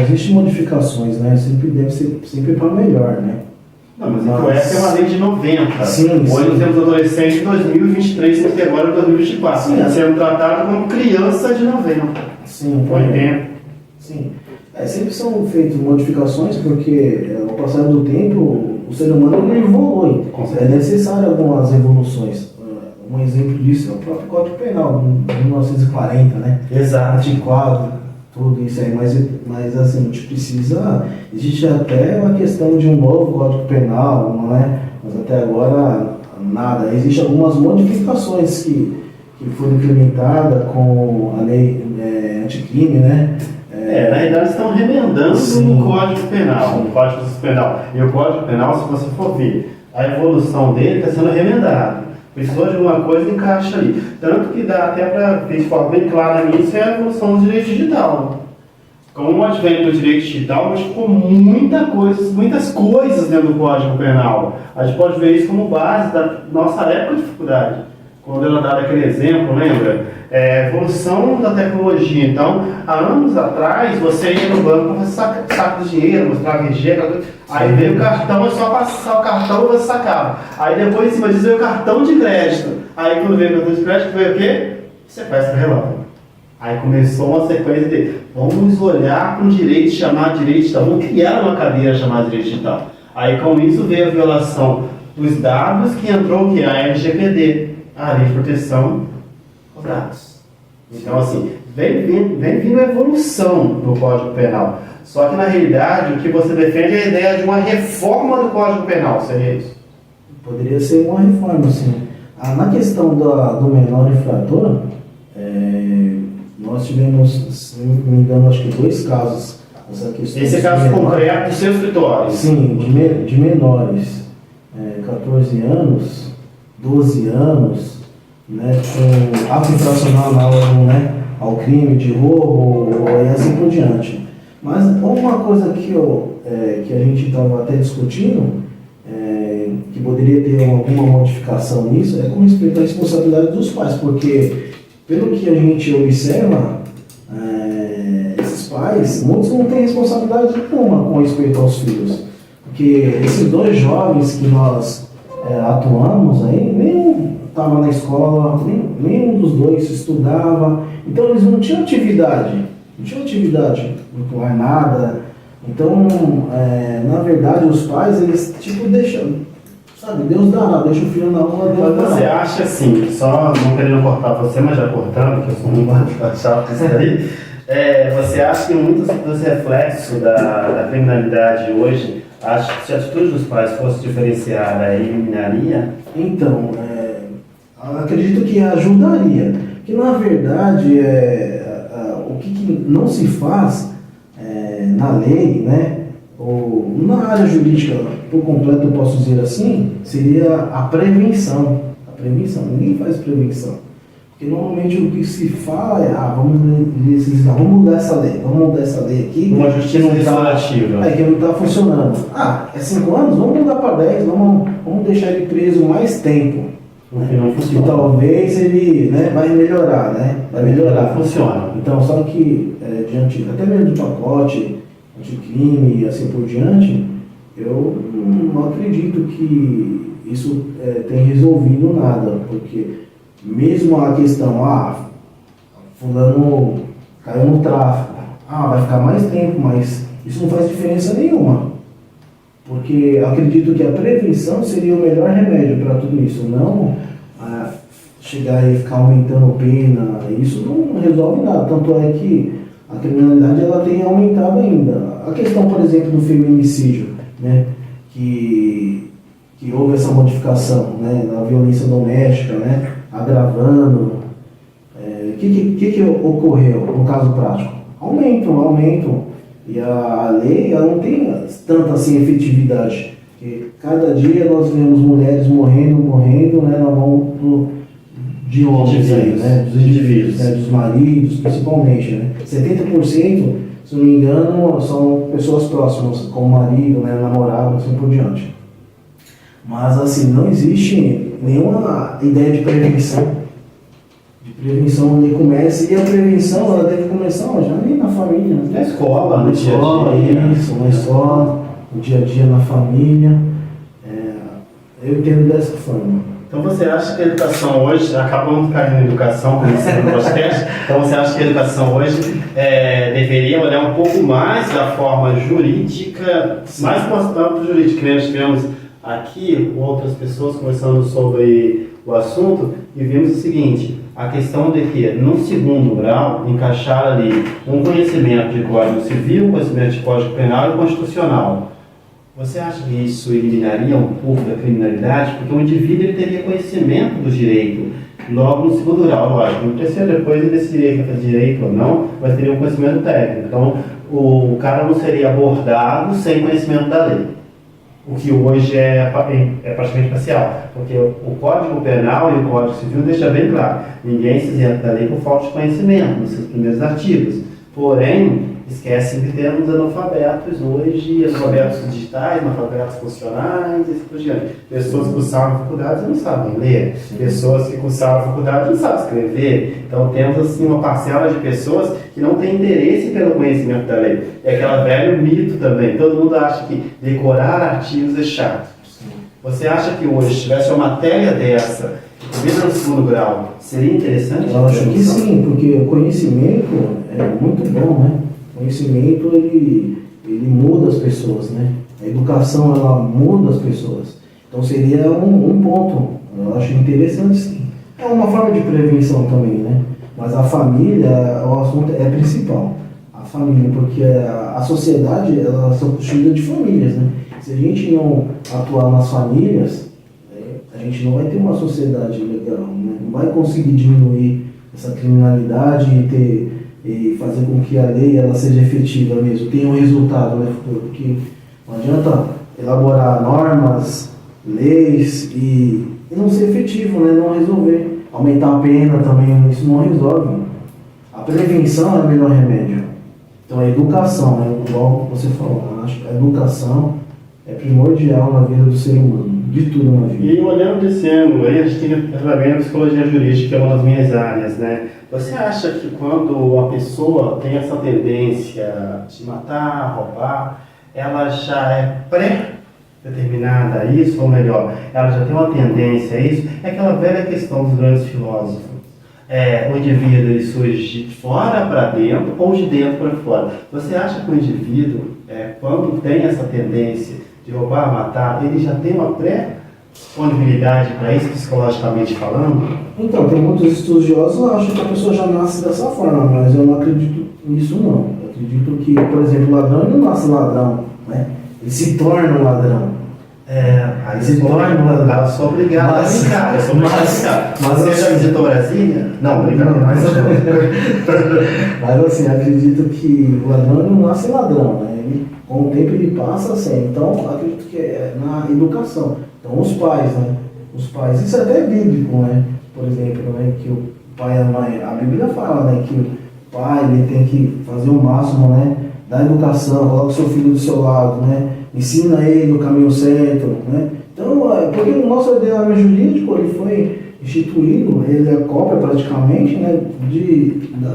existe modificações, né? Sempre deve ser sempre para melhor, né? Não, mas o ECA é uma lei de 90. Sim, Hoje sim. nós temos adolescente em 2023 e agora em 2024. Sim. Sendo tratado como criança de 90. Sim, Por tempo. Sim. Sempre são feitas modificações porque, ao passar do tempo, o ser humano ele evolui. Com É certeza. necessário algumas evoluções. Um exemplo disso é o próprio Código Penal, de 1940, né? Exato. Antiquado, tudo isso aí, mas assim, a gente precisa. Existe até uma questão de um novo Código Penal, não é? Mas até agora nada. Existem algumas modificações que foram implementadas com a lei anticrime, né? Na realidade estão remendando Sim. o Código Penal, o Código Penal. E o Código Penal, se você for ver, a evolução dele está sendo remendada. Precisou de alguma coisa, encaixa ali. Tanto que dá até para ver de forma bem clara nisso é a evolução do direito digital. Com o advento do direito digital, modificou muitas coisas dentro do Código Penal. A gente pode ver isso como base da nossa época de dificuldade. Quando ela dá aquele exemplo, lembra? Evolução da tecnologia. Então, há anos atrás, você ia no banco para sacar do dinheiro, mostrar RG, aí veio o cartão, é só passar o cartão e você sacava. Aí depois, em cima disso, veio o cartão de crédito. Aí quando veio o cartão de crédito, veio o quê? Sequestro relâmpago. Aí começou uma sequência de vamos olhar para o direito, chamar de direito digital, vamos criar uma cadeira chamada direito digital. Aí com isso veio a violação dos dados que entrou o quê? A LGPD, a Lei de Proteção aos Dados. Então assim, vem vindo a evolução do Código Penal. Só que na realidade o que você defende é a ideia de uma reforma do Código Penal, seria isso? Poderia ser uma reforma, sim. Na questão do menor infrator, nós tivemos, se não me engano, acho que 2 casos. Esse é caso concreto do seu escritório? Sim, de menores, 14 anos, 12 anos, né, com ato infracional análogo, né, ao crime de roubo e assim por diante. Mas uma coisa que a gente estava até discutindo, que poderia ter alguma modificação nisso, é com respeito à responsabilidade dos pais, porque pelo que a gente observa, esses pais, muitos não têm responsabilidade nenhuma com respeito aos filhos. Porque esses 2 jovens que nós atuamos aí, nenhum estava na escola, nenhum dos 2 estudava, então eles não tinham atividade curricular, nada. Então, na verdade, os pais, eles deixam, sabe, Deus dá, deixa o filho na rua, Deus Mas você dá. acha assim, só não querendo cortar você, mas já cortando, que eu sou muito chato com isso aí, você acha que muitos dos reflexos da criminalidade hoje, acha que se a atitude dos pais fosse diferenciada, eliminaria? Então, acredito que ajudaria. Que na verdade, o que não se faz na lei, né, ou na área jurídica, por completo eu posso dizer assim, seria a prevenção. A prevenção, ninguém faz prevenção. Porque normalmente o que se fala é, vamos mudar essa lei aqui. Uma justiça restaurativa. Que não está funcionando. É 5 anos? Vamos mudar para 10, vamos deixar ele preso mais tempo. Não funciona. E talvez ele, vai melhorar, Vai melhorar. Funciona. Então, só que, diante até mesmo do pacote anticrime e assim por diante, eu não acredito que isso tenha resolvido nada, porque mesmo a questão, fulano caiu no tráfico, vai ficar mais tempo, mas isso não faz diferença nenhuma. Porque eu acredito que a prevenção seria o melhor remédio para tudo isso, não chegar e ficar aumentando pena, isso não resolve nada, tanto é que a criminalidade ela tem aumentado ainda. A questão, por exemplo, do feminicídio, né, que que houve essa modificação, né, na violência doméstica, né, agravando, o que ocorreu no caso prático? Aumento. E a lei ela não tem tanta assim, efetividade. Porque cada dia nós vemos mulheres morrendo, né, na mão de homens aí, né, dos indivíduos, né, dos maridos principalmente. Né. 70%, se não me engano, são pessoas próximas, como marido, né, namorado, assim por diante. Mas assim, não existe nenhuma ideia de prevenção. Onde começa, e a prevenção ela deve começar já nem na família. Né? Na escola, no dia a dia. Isso, na escola, no dia a dia, na família. Eu entendo dessa forma. Então você acha que a educação hoje, acabamos caindo na educação, como você no podcast, então você acha que a educação hoje deveria olhar um pouco mais da forma jurídica, mais constante jurídica, que nós tivemos aqui outras pessoas conversando sobre o assunto e vimos o seguinte, a questão de que, no segundo grau, encaixar ali um conhecimento de Código Civil, conhecimento de Código Penal e Constitucional. Você acha que isso eliminaria um pouco da criminalidade? Porque o indivíduo ele teria conhecimento do direito logo no segundo grau, lógico. No terceiro, depois ele decidiria que é direito ou não, mas teria um conhecimento técnico. Então, o cara não seria abordado sem conhecimento da lei. O que hoje é praticamente parcial, porque o Código Penal e o Código Civil deixam bem claro, ninguém se isenta da lei por falta de conhecimento, nos seus primeiros artigos. Porém, esquecem que temos analfabetos hoje, analfabetos digitais, analfabetos funcionais e assim por diante. Pessoas que cursaram faculdade não sabem ler, pessoas que cursaram faculdade não sabem escrever. Então temos assim uma parcela de pessoas que não têm interesse pelo conhecimento da lei. É aquele velho mito também, todo mundo acha que decorar artigos é chato. Você acha que hoje, se tivesse uma matéria dessa, mesmo no segundo grau, seria interessante? Eu acho que sim, porque o conhecimento é muito bom, né? O conhecimento, ele muda as pessoas, né? A educação, ela muda as pessoas. Então seria um ponto, eu acho interessante sim. É uma forma de prevenção também, né? Mas a família, o assunto é principal. A família, porque a sociedade, ela é constituída de famílias, né? Se a gente não atuar nas famílias, a gente não vai ter uma sociedade legal, né? Não vai conseguir diminuir essa criminalidade e fazer com que a lei ela seja efetiva mesmo, tenha um resultado, né, futuro, porque não adianta elaborar normas, leis e não ser efetivo, né, não resolver. Aumentar a pena também, isso não resolve. A prevenção é o melhor remédio. Então a educação, né, igual você falou, eu acho que a educação é primordial na vida do ser humano, de tudo na vida. E olhando desse ângulo aí, a gente tem também a psicologia jurídica, que é uma das minhas áreas, né? Você acha que quando uma pessoa tem essa tendência de matar, roubar, ela já é pré-determinada a isso, ou melhor, ela já tem uma tendência a isso? É aquela velha questão dos grandes filósofos. O indivíduo ele surge de fora para dentro ou de dentro para fora. Você acha que o indivíduo, quando tem essa tendência de roubar, matar, ele já tem uma pré-disponibilidade para isso, psicologicamente falando? Então, tem muitos estudiosos que acham que a pessoa já nasce dessa forma, mas eu não acredito nisso não. Eu acredito que, por exemplo, o ladrão ele não nasce ladrão, né? Ele se torna um ladrão. Aí se torna um ladrão. Eu sou obrigado a brincar, Você já visitou Brasília? Não, obrigado. Mas assim, acredito que o ladrão ele não nasce ladrão, né? Ele, com o tempo ele passa a ser. Então, acredito que é na educação. Então, os pais, né? Os pais, isso é até bíblico, né? Por exemplo, né? Que o pai e a mãe, a Bíblia fala, né? Que o pai ele tem que fazer o máximo, né? Da educação, coloca o seu filho do seu lado, né? Ensina ele o caminho certo, né? Então, porque o nosso ordenamento jurídico ele foi instituído, ele é cópia praticamente, né,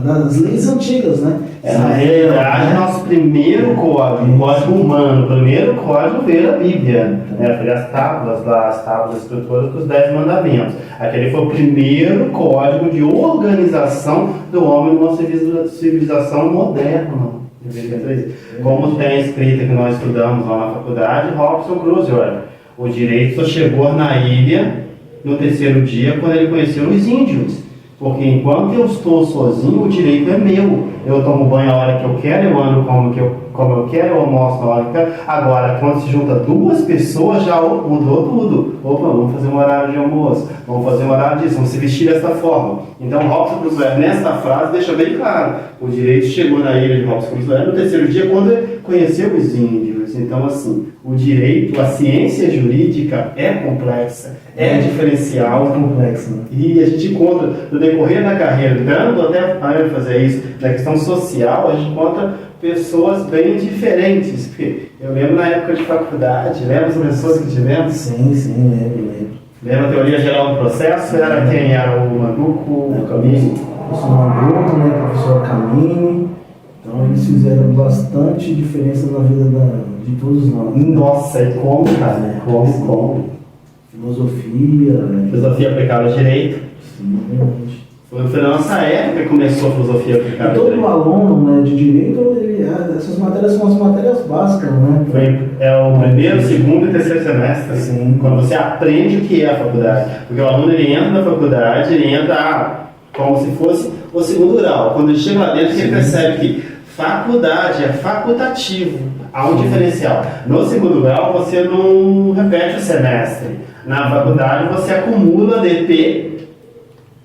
das leis antigas, né? Na realidade, nosso primeiro código, o código humano, o primeiro código veio da Bíblia, né? Foi as tábuas escrituras dos 10 mandamentos. Aquele foi o primeiro código de organização do homem numa civilização moderna. Como tem escrita que nós estudamos lá na faculdade, Robson Crusoe. O direito só chegou na ilha no terceiro dia quando ele conheceu os índios. Porque enquanto eu estou sozinho, o direito é meu. Eu tomo banho a hora que eu quero, eu ando como eu quero, eu almoço na hora que eu quero. Agora, quando se junta duas pessoas, já mudou tudo. Opa, vamos fazer um horário de almoço, vamos fazer um horário disso, vamos se vestir dessa forma. Então, Robson Crusoe, nesta frase, deixa bem claro. O direito chegou na ilha de Robson Crusoe no terceiro dia, quando ele conheceu os índios. Então, assim, o direito, a ciência jurídica é complexa, é diferencial. Complexo, né? E a gente encontra, no decorrer da carreira, dando até a fazer isso, na questão social, a gente encontra pessoas bem diferentes. Porque eu lembro na época de faculdade, lembra as pessoas que tivemos? Sim, lembro. Lembra a teoria geral do processo? Era quem? Era o Manduco, o Camini? Professor Manduco, né? Professor Camini. Então eles fizeram bastante diferença na vida de todos nós. Nossa, e como, cara? Como? Filosofia, né? Filosofia aplicada ao direito. Sim, realmente. Foi na nossa época que começou a filosofia aplicada ao Todo direito. aluno, né, de direito, essas matérias são as matérias básicas, né? É o primeiro, segundo e terceiro semestre. Sim. Quando você aprende o que é a faculdade. Porque o aluno ele entra na faculdade, ele entra como se fosse o segundo grau. Quando ele chega lá dentro, ele percebe que faculdade é facultativo. Há um diferencial. No segundo grau, você não repete o semestre. Na faculdade, você acumula DP.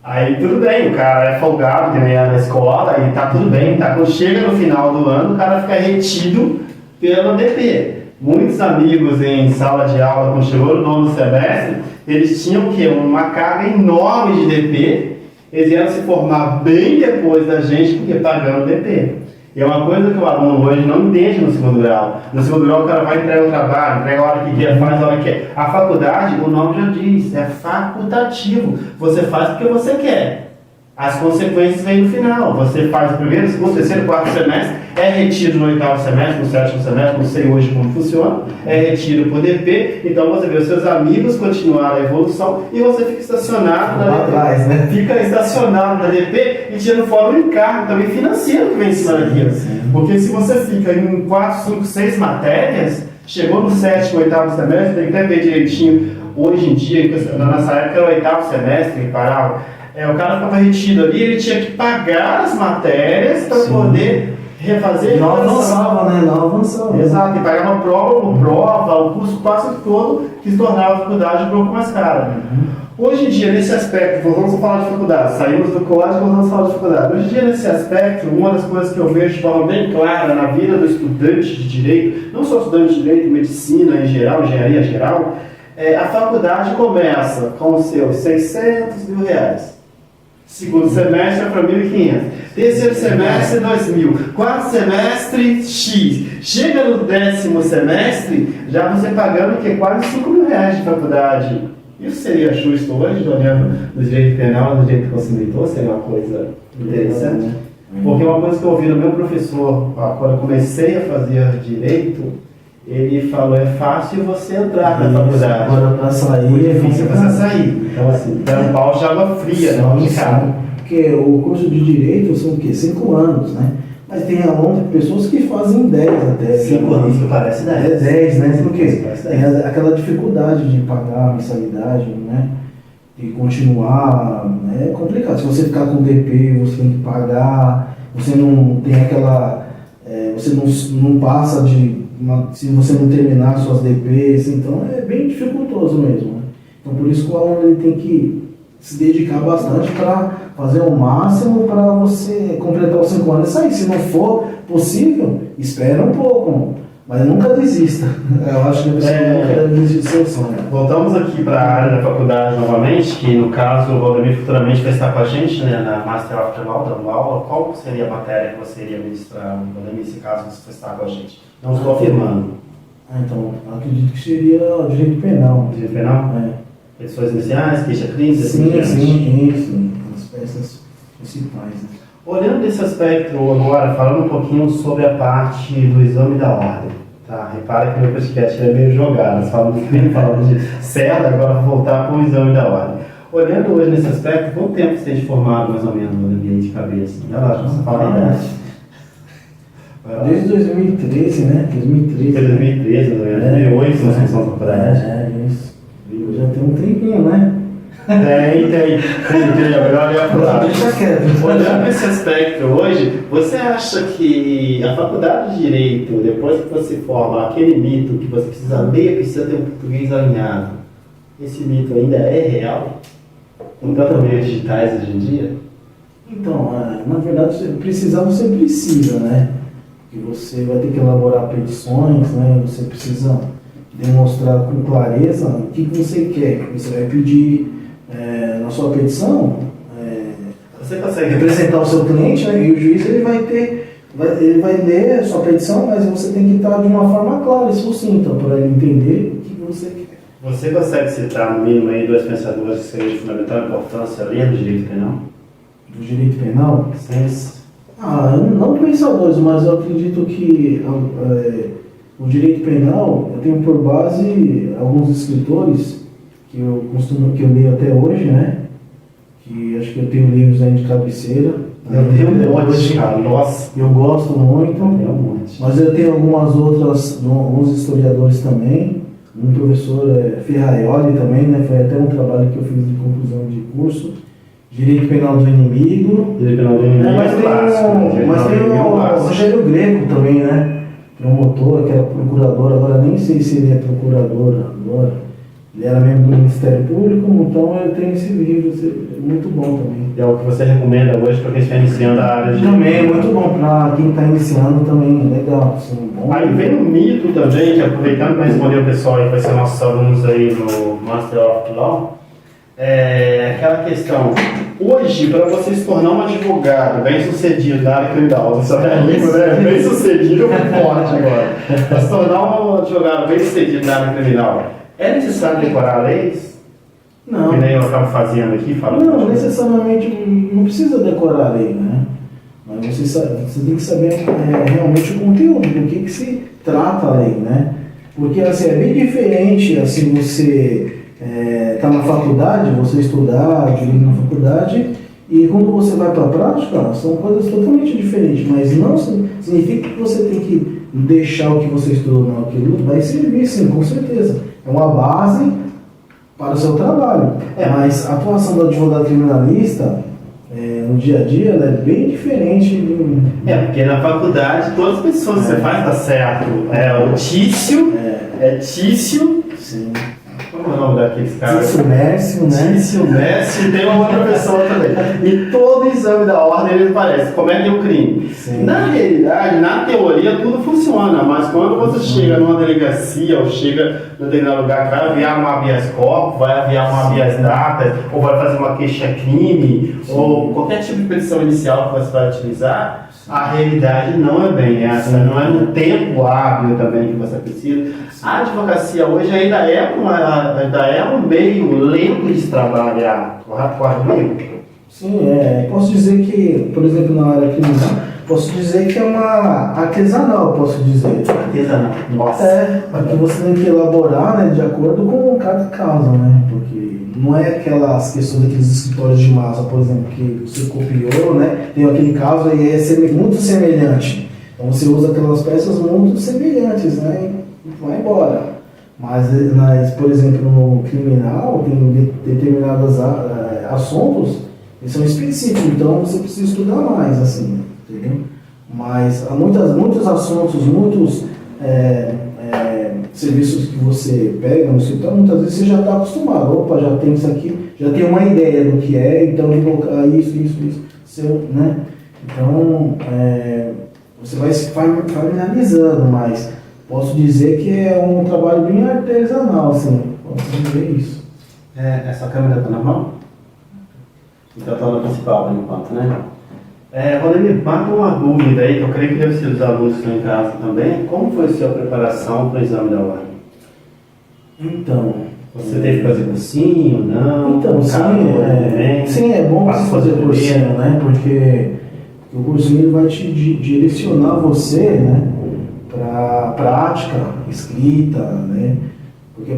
Aí tudo bem, o cara é folgado, que nem é na escola, aí tá tudo bem, tá? Quando chega no final do ano, o cara fica retido pelo DP. Muitos amigos em sala de aula, quando chegou no nono semestre, eles tinham o quê? Uma carga enorme de DP, eles iam se formar bem depois da gente, porque pagando DP. E é uma coisa que o aluno hoje não entende no segundo grau. No segundo grau o cara vai entregar o trabalho, entrega a hora que quer, faz a hora que quer. A faculdade, o nome já diz, é facultativo. Você faz porque você quer. As consequências vêm no final. Você faz o primeiro, segundo, terceiro, quarto semestre, é retido no oitavo semestre, no sétimo semestre, não sei hoje como funciona, é retido por DP, então você vê os seus amigos continuar a evolução e você fica estacionado na DP. Atrás, né? Fica estacionado na DP e tirando fora o encargo também financeiro que vem em cima daquilo. Porque se você fica em 4, 5, 6 matérias, chegou no sétimo, oitavo semestre, tem que até ver direitinho. Hoje em dia, na nossa época era o oitavo semestre que parava. O cara ficava retido ali, ele tinha que pagar as matérias para poder refazer. Não avançava, né? Não avançava. Exato, e pagava prova por prova, o curso quase todo, que se tornava a faculdade um pouco mais cara. Hoje em dia, nesse aspecto, voltamos a falar de faculdade, saímos do código e voltamos a falar de faculdade. Hoje em dia, nesse aspecto, uma das coisas que eu vejo de forma bem clara na vida do estudante de direito, não só estudante de direito, medicina em geral, engenharia geral, a faculdade começa com os seus R$600 mil. Segundo semestre é para 1.500. Terceiro semestre, 2.000. Quarto semestre, X. Chega no 10º semestre, já você pagando que quase R$5.000 de faculdade. Isso seria justo hoje, olhando no direito penal, no direito consumidor, seria uma coisa interessante. Porque uma coisa que eu ouvi no meu professor, quando eu comecei a fazer direito, ele falou, é fácil você entrar na faculdade. Agora para sair É difícil você sair. Então assim, dá um pau de água fria, não complicado. Porque o curso de Direito são o quê? 5 anos, né? Mas tem pessoas que fazem 10 até. 5 anos que parece 10. 10, né? Porque Parece tem aquela dificuldade de pagar a mensalidade, né? E continuar, né? É complicado. Se você ficar com DP, você tem que pagar, você não tem aquela... você não passa se você não terminar suas DPs, então é bem dificultoso mesmo, né? Então por isso que o aluno ele tem que se dedicar bastante para fazer o máximo para você completar os 5 anos e sair. Se não for possível, espera um pouco, mas nunca desista. Eu acho que a pessoa nunca deve desistir do seu sonho. Voltamos aqui para a área da faculdade novamente, que no caso o Valdemir futuramente vai estar com a gente, né, na Master of Law, dando aula. Qual seria a matéria que você iria ministrar, Valdemir, se caso você for estar com a gente? Não estou afirmando. Então, acredito que seria direito penal. Direito penal? Petições iniciais, queixa clínica? Sim. As peças principais. Né? Olhando desse aspecto agora, falando um pouquinho sobre a parte do exame da ordem. Tá? Repara que meu podcast é meio jogado. Nós falamos de certo, agora vou voltar para o exame da ordem. Olhando hoje nesse aspecto, quanto tempo você tem de formado mais ou menos no ambiente de cabeça? Você fala a idade. Desde 2013, né? 2013. Foi 2013, 2008, na função da faculdade. Isso. Eu já tenho um tempinho, né? Tem. Agora olha pro lado. Deixa quieto. Olhando esse aspecto hoje, você acha que a faculdade de Direito, depois que você forma aquele mito que você precisa ler, precisa ter um português alinhado, esse mito ainda é real? Com tantos meios digitais hoje em dia? Então, na verdade, precisar você precisa, né? Porque você vai ter que elaborar petições, né? Você precisa demonstrar com clareza o que você quer. Você vai pedir na sua petição, Você consegue representar o seu cliente, né? E o juiz ele vai ler a sua petição, mas você tem que estar de uma forma clara e sucinta para ele entender o que você quer. Você consegue citar no mínimo aí 2 pensadores que seriam de fundamental importância além do direito penal? Do direito penal? Sim. Não pensadores, mas eu acredito que o direito penal, eu tenho por base alguns escritores que eu leio até hoje, né? Que acho que eu tenho livros aí de cabeceira. Eu tenho um monte, cara. Nossa. Eu gosto muito. Eu tenho um monte. Mas eu tenho alguns historiadores também. Um professor Ferraioli também, né? Foi até um trabalho que eu fiz de conclusão de curso. Direito Penal do Inimigo. Direito Penal do Inimigo. Mas tem o Rogério Greco também, né? Promotor, que era procurador, agora nem sei se ele é procurador agora. Ele era membro do Ministério Público, então eu tenho esse livro, é muito bom também. E é o que você recomenda hoje para quem está iniciando a área de... Também é muito bom para quem está iniciando também, legal. Assim, bom. Aí vem um mito também, que aproveitando para responder o pessoal aí, que vai ser nossos alunos aí no Master of Law, aquela questão, hoje, para você se tornar um advogado bem sucedido na área criminal, você é língua, né? Bem sucedido, forte agora. Para se tornar um advogado bem sucedido na área criminal, é necessário decorar leis? Não. Que nem eu acabo fazendo aqui, falando. Não, necessariamente não precisa decorar a lei, né? Mas você tem que saber realmente o conteúdo, do que se trata a lei, né? Porque assim, é bem diferente assim, você tá na faculdade, você estudar direito na faculdade, e quando você vai para a prática, são coisas totalmente diferentes, mas não significa que você tem que deixar o que você estudou naquilo, vai servir sim, com certeza. É uma base para o seu trabalho, mas a atuação do advogado criminalista no dia a dia ela é bem diferente. Porque na faculdade todas as pessoas que você faz tá certo. O Tício, Tício. Sim. Como é o nome daqueles caras? Tício Mércio, né? Tício Mércio, tem uma outra pessoa também. E todo exame da ordem ele parece, cometem um crime. Sim. Na realidade, na teoria, tudo funciona, mas quando você chega numa delegacia ou chega em determinado lugar que vai aviar um habeas corpus, vai aviar um habeas data, ou vai fazer uma queixa-crime, ou qualquer tipo de petição inicial que você vai utilizar, a realidade não é bem essa, não é no tempo hábil também que você precisa. A advocacia hoje ainda é um meio lento de se trabalhar, correto comigo? Sim, posso dizer que, por exemplo, na área criminal, posso dizer que é uma artesanal, posso dizer. Artesanal, nossa. Porque você tem que elaborar, né, de acordo com cada caso, né? Porque não é aquelas questões daqueles escritórios de massa, por exemplo, que você copiou, né? Tem aquele caso e é muito semelhante. Então você usa aquelas peças muito semelhantes, né? E vai embora. Mas, por exemplo, no criminal, tem determinados assuntos que são específicos, então você precisa estudar mais, assim, entendeu? Mas há muitos assuntos, muitos serviços que você pega no escritório, muitas vezes você já está acostumado. Opa, já tem isso aqui, já tem uma ideia do que é, então eu vou colocar isso, né? Então, você vai se familiarizando, mas posso dizer que é um trabalho bem artesanal, assim, posso dizer isso. Essa câmera está na mão? Então está na principal por enquanto, né? Rodrigo, mata uma dúvida aí, que eu creio que deve ser dos alunos que estão em casa também. Como foi a sua preparação para o exame da ordem? Então... Você teve que fazer cursinho, não? Então, sim, é bom você fazer cursinho, né? Porque o cursinho ele vai te direcionar você, né? Para prática, escrita, né? Porque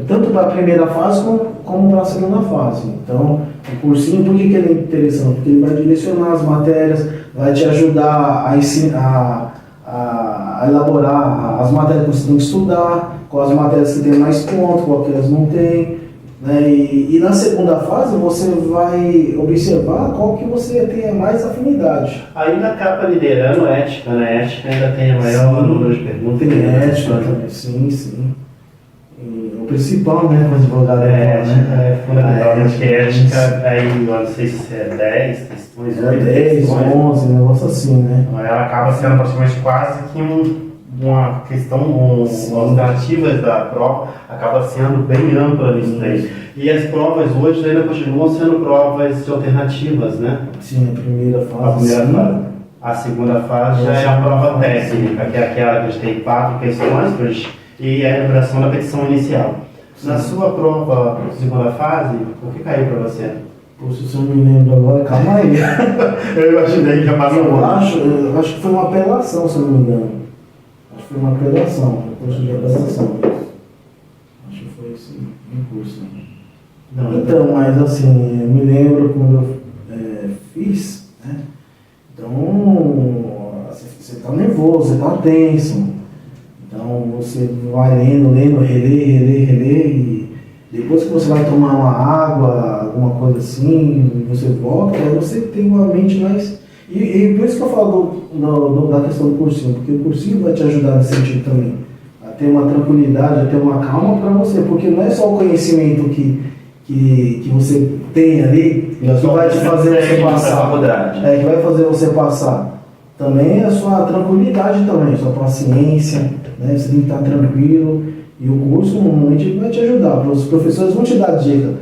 tanto para a primeira fase como para a segunda fase. Então, o cursinho, por que ele é interessante? Porque ele vai direcionar as matérias, vai te ajudar a ensinar, a elaborar as matérias que você tem que estudar, quais as matérias que tem mais pontos, qual que elas não tem. né? E na segunda fase você vai observar qual que você tem mais afinidade. Ainda acaba liderando ética, né? Ética ainda tem a maior número de perguntas. Tem ética também, sim. E o principal, né, para advogado Ética é fundamental. A Acho que ética, aí eu não sei se é 10 questões, 8 10, questões. 11, negócio assim, né? Ela acaba sendo praticamente quase que uma questão, as alternativas da prova acaba sendo bem ampla nisso daí. E as provas hoje ainda continuam sendo provas de alternativas, né? Sim, a primeira A fase. primeira fase. A segunda fase já é a prova técnica, que é aquela que a gente tem 4 questões e a elaboração da petição inicial. Na sua prova segunda fase, o que caiu para você? Poxa, se eu não me lembro agora, calma aí. Eu imaginei que ia passar Eu acho que foi uma apelação, se eu não me engano. Acho que foi uma apelação, curso de apelação. Acho que foi esse curso. Não, Então, mas assim, eu me lembro quando eu fiz, né? Então, assim, você está nervoso, você está tenso. Então, você vai lendo, reler, e depois que você vai tomar uma água, alguma coisa assim, você volta, aí você tem uma mente mais... E por isso que eu falo da questão do cursinho, porque o cursinho vai te ajudar nesse sentido também, a ter uma tranquilidade, a ter uma calma para você, porque não é só o conhecimento que você tem ali que vai te fazer você passar, que vai fazer você passar. Também a sua tranquilidade também, sua paciência, né? Você tem que estar tranquilo. E o curso normalmente vai te ajudar. Os professores vão te dar dica.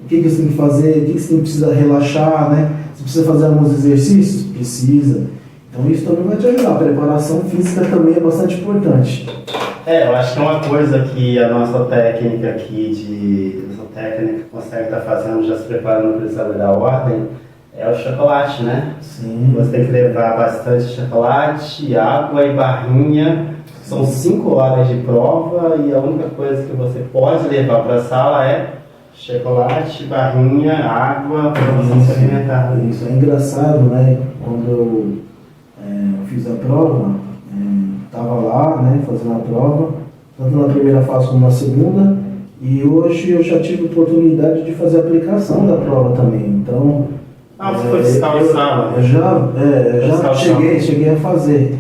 O que você tem que fazer, o que você precisa relaxar, né? Você precisa fazer alguns exercícios? Precisa. Então isso também vai te ajudar. A preparação física também é bastante importante. Eu acho que é uma coisa que a nossa técnica consegue estar fazendo, já se preparando para o exame da ordem, é o chocolate, né? Sim. Você tem que levar bastante chocolate, água e barrinha. São 5 horas de prova e a única coisa que você pode levar para a sala é chocolate, barrinha, água, para você se alimentar. Isso é engraçado, né? Quando eu fiz a prova, estava lá, né, fazendo a prova, tanto na primeira fase como na segunda, e hoje eu já tive oportunidade de fazer a aplicação da prova também. Então, você foi fiscal de sala? Eu já cheguei a fazer.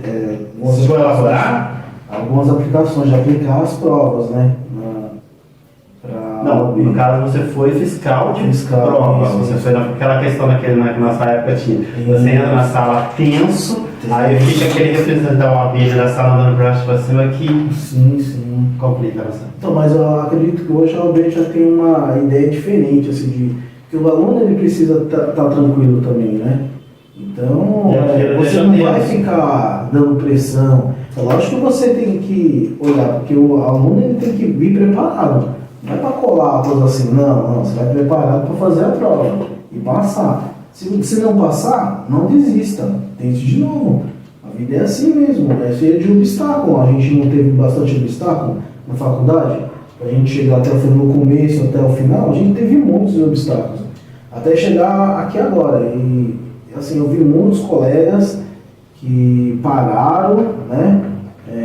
Você foi elaborar? Algumas aplicações, de aplicar as provas, né? Não, no caso você foi fiscal de prova. Isso, você foi naquela questão na nossa época tinha. Você entra na sala tenso, aí fica aquele representante da OAB na sala andando pra baixo pra cima que Sim. complica você. Então, mas eu acredito que hoje a OAB já tem uma ideia diferente, assim, que o aluno ele precisa estar tranquilo também, né? Então, você não vai ficar dando pressão. É lógico que você tem que olhar, porque o aluno ele tem que vir preparado. Não é para colar coisa assim, não. Você vai preparado para fazer a prova e passar. Se não passar, não desista. Tente de novo. A vida é assim mesmo, é cheia de obstáculo. A gente não teve bastante obstáculo na faculdade. Para a gente chegar até no começo, até o final, a gente teve muitos obstáculos. Até chegar aqui agora. E assim, eu vi muitos colegas que pararam, né?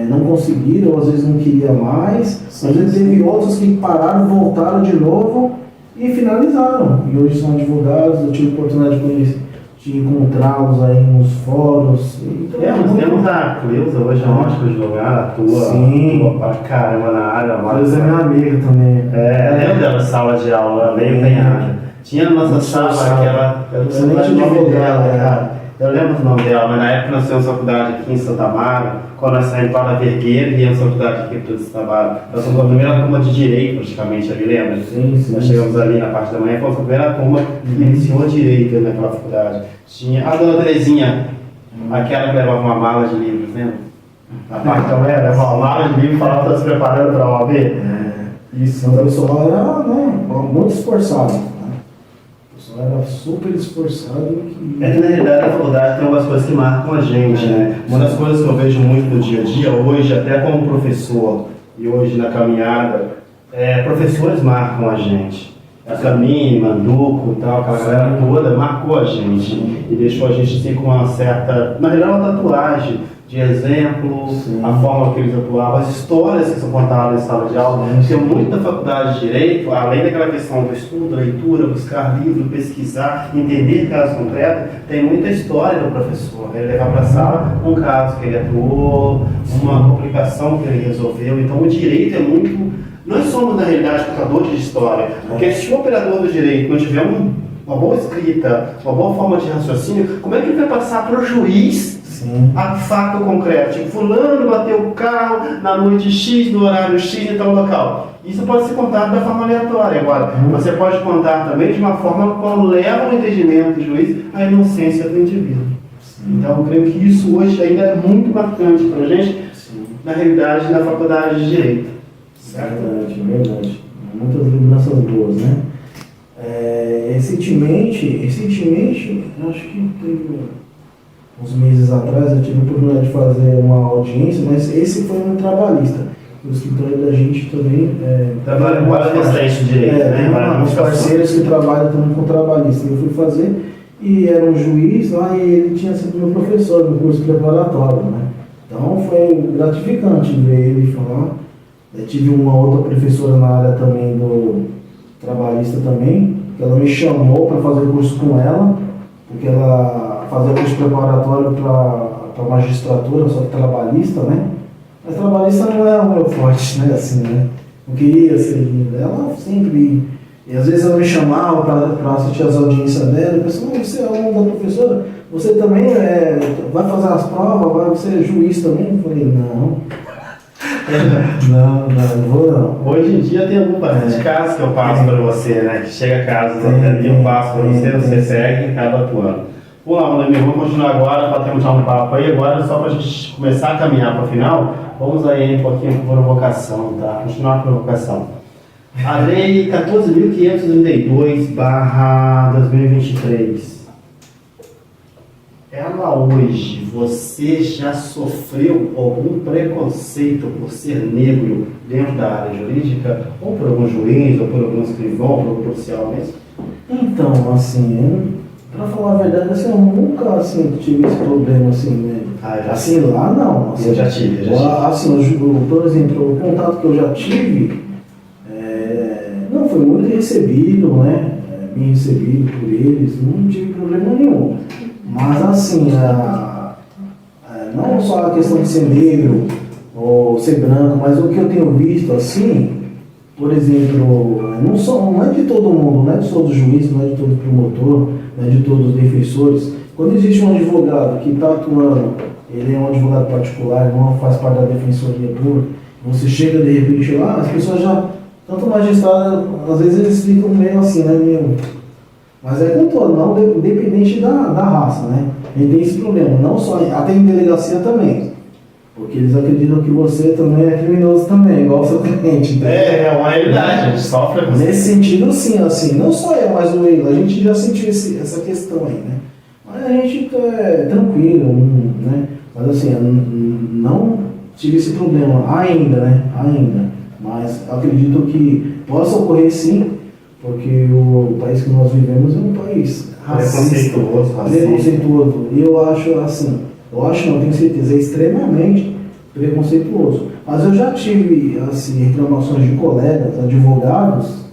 Não conseguiram, às vezes não queria mais, às vezes teve outros que pararam, voltaram de novo e finalizaram. E hoje são advogados, eu tive a oportunidade de encontrá-los aí nos fóruns. Então, temos a Cleusa hoje, é uma ótima advogada, atua pra caramba na área. A Cleusa é minha amiga também. Lembro dela sala de aula, meio empenhada. Tinha na nossa sala aquela. Excelente advogada, Eu lembro o nome dela, mas na época nós tínhamos faculdade aqui em Santa Amaro, quando nós saímos para a Vergueira e íamos faculdade aqui para Santa Amaro. Nós somos a primeira turma de Direito, praticamente, ali, lembra? Sim. Nós chegamos ali na parte da manhã, fomos a primeira turma que iniciou Direito naquela faculdade. Tinha a dona Terezinha, aquela que levava uma mala de livros, lembra? A parte da manhã, levava uma mala de livros e falava que está se preparando para a OAB. Isso, o pessoal era muito esforçado. Era super esforçado. É que na realidade a faculdade tem algumas coisas que marcam a gente, né? Uma das coisas que eu vejo muito no dia a dia, hoje, até como professor, e hoje na caminhada, professores marcam a gente. A Camille, Manduco e tal, aquela galera toda, marcou a gente e deixou a gente assim com uma certa, na realidade uma tatuagem de exemplo, a forma que eles atuavam, as histórias que são contadas em sala de aula. Tem muita faculdade de Direito, além daquela questão do estudo, leitura, buscar livro, pesquisar, entender casos concretos, tem muita história do professor. Ele levar para a sala um caso que ele atuou, uma complicação que ele resolveu. Então o Direito é muito... Nós somos, na realidade, contadores de história, porque se o operador do Direito não tiver uma boa escrita, uma boa forma de raciocínio, como é que ele vai passar para o juiz a fato concreto? Tipo, fulano bateu o carro na noite X, no horário X, em tal local. Isso pode ser contado da forma aleatória. Agora, você pode contar também de uma forma que leva ao entendimento do juiz a inocência do indivíduo. Então, eu creio que isso hoje ainda é muito marcante para a gente, na realidade, na faculdade de Direito. Verdade, verdade. Muitas lembranças boas, né? Recentemente, acho que teve uns meses atrás, eu tive a oportunidade de fazer uma audiência, mas esse foi um trabalhista. O escritório da gente também trabalha com assistente de Direito, né? Os parceiros que trabalham também com trabalhista. Eu fui fazer e era um juiz lá e ele tinha sido meu professor no curso preparatório, né? Então foi gratificante ver ele falar. Eu tive uma outra professora na área também do trabalhista também, que ela me chamou para fazer curso com ela, porque ela fazia curso preparatório para magistratura, só que trabalhista, né? Mas trabalhista não é o meu forte, né? Assim, né? Não queria ser. Ela sempre. E às vezes ela me chamava para assistir as audiências dela, eu pensava, você é aluno da professora, você também vai fazer as provas, você é juiz também? Eu falei, não. Não vou não. Hoje em dia tem alguns casos que eu passo para você, né? Que chega casos e eu passo para você segue e acaba atuando. Vamos lá, Vladimir, vamos continuar agora para termos um papo aí. Agora, só para a gente começar a caminhar para o final, vamos aí um pouquinho com provocação, tá? Continuar a provocação. A Lei 14.532/2023. Ela hoje, você já sofreu algum preconceito por ser negro dentro da área jurídica? Ou por algum juiz, ou por algum escrivão, ou por algum policial mesmo? Então, assim, pra falar a verdade, assim, eu nunca assim, tive esse problema, assim, né? Assim, lá não. Assim, eu já tive. Assim, por exemplo, o contato que eu já tive, não, foi muito recebido, né? Bem recebido por eles, não tive problema nenhum. Mas assim, não só a questão de ser negro ou ser branco, mas o que eu tenho visto assim, por exemplo, não é de todo mundo, não é de todo juiz, não é de todo promotor, não é de todos os defensores. Quando existe um advogado que está atuando, ele é um advogado particular, não faz parte da defensoria pública, você chega de repente lá, as pessoas já, tanto magistrado, às vezes eles ficam meio assim, né, mas é com todo, não independente da raça, né? A gente tem esse problema, não só, até em delegacia também. Porque eles acreditam que você também é criminoso também, igual o seu cliente. Então, é uma realidade, a gente sofre. Nesse sentido, sim, assim, não só eu, mas o Eila, a gente já sentiu essa questão aí, né? Mas a gente é tranquilo, né? Mas assim, eu não tive esse problema ainda, né? Ainda. Mas acredito que possa ocorrer sim, porque o país que nós vivemos é um país racista, preconceituoso. E eu acho assim, não, tenho certeza, é extremamente preconceituoso. Mas eu já tive assim, reclamações de colegas, advogados,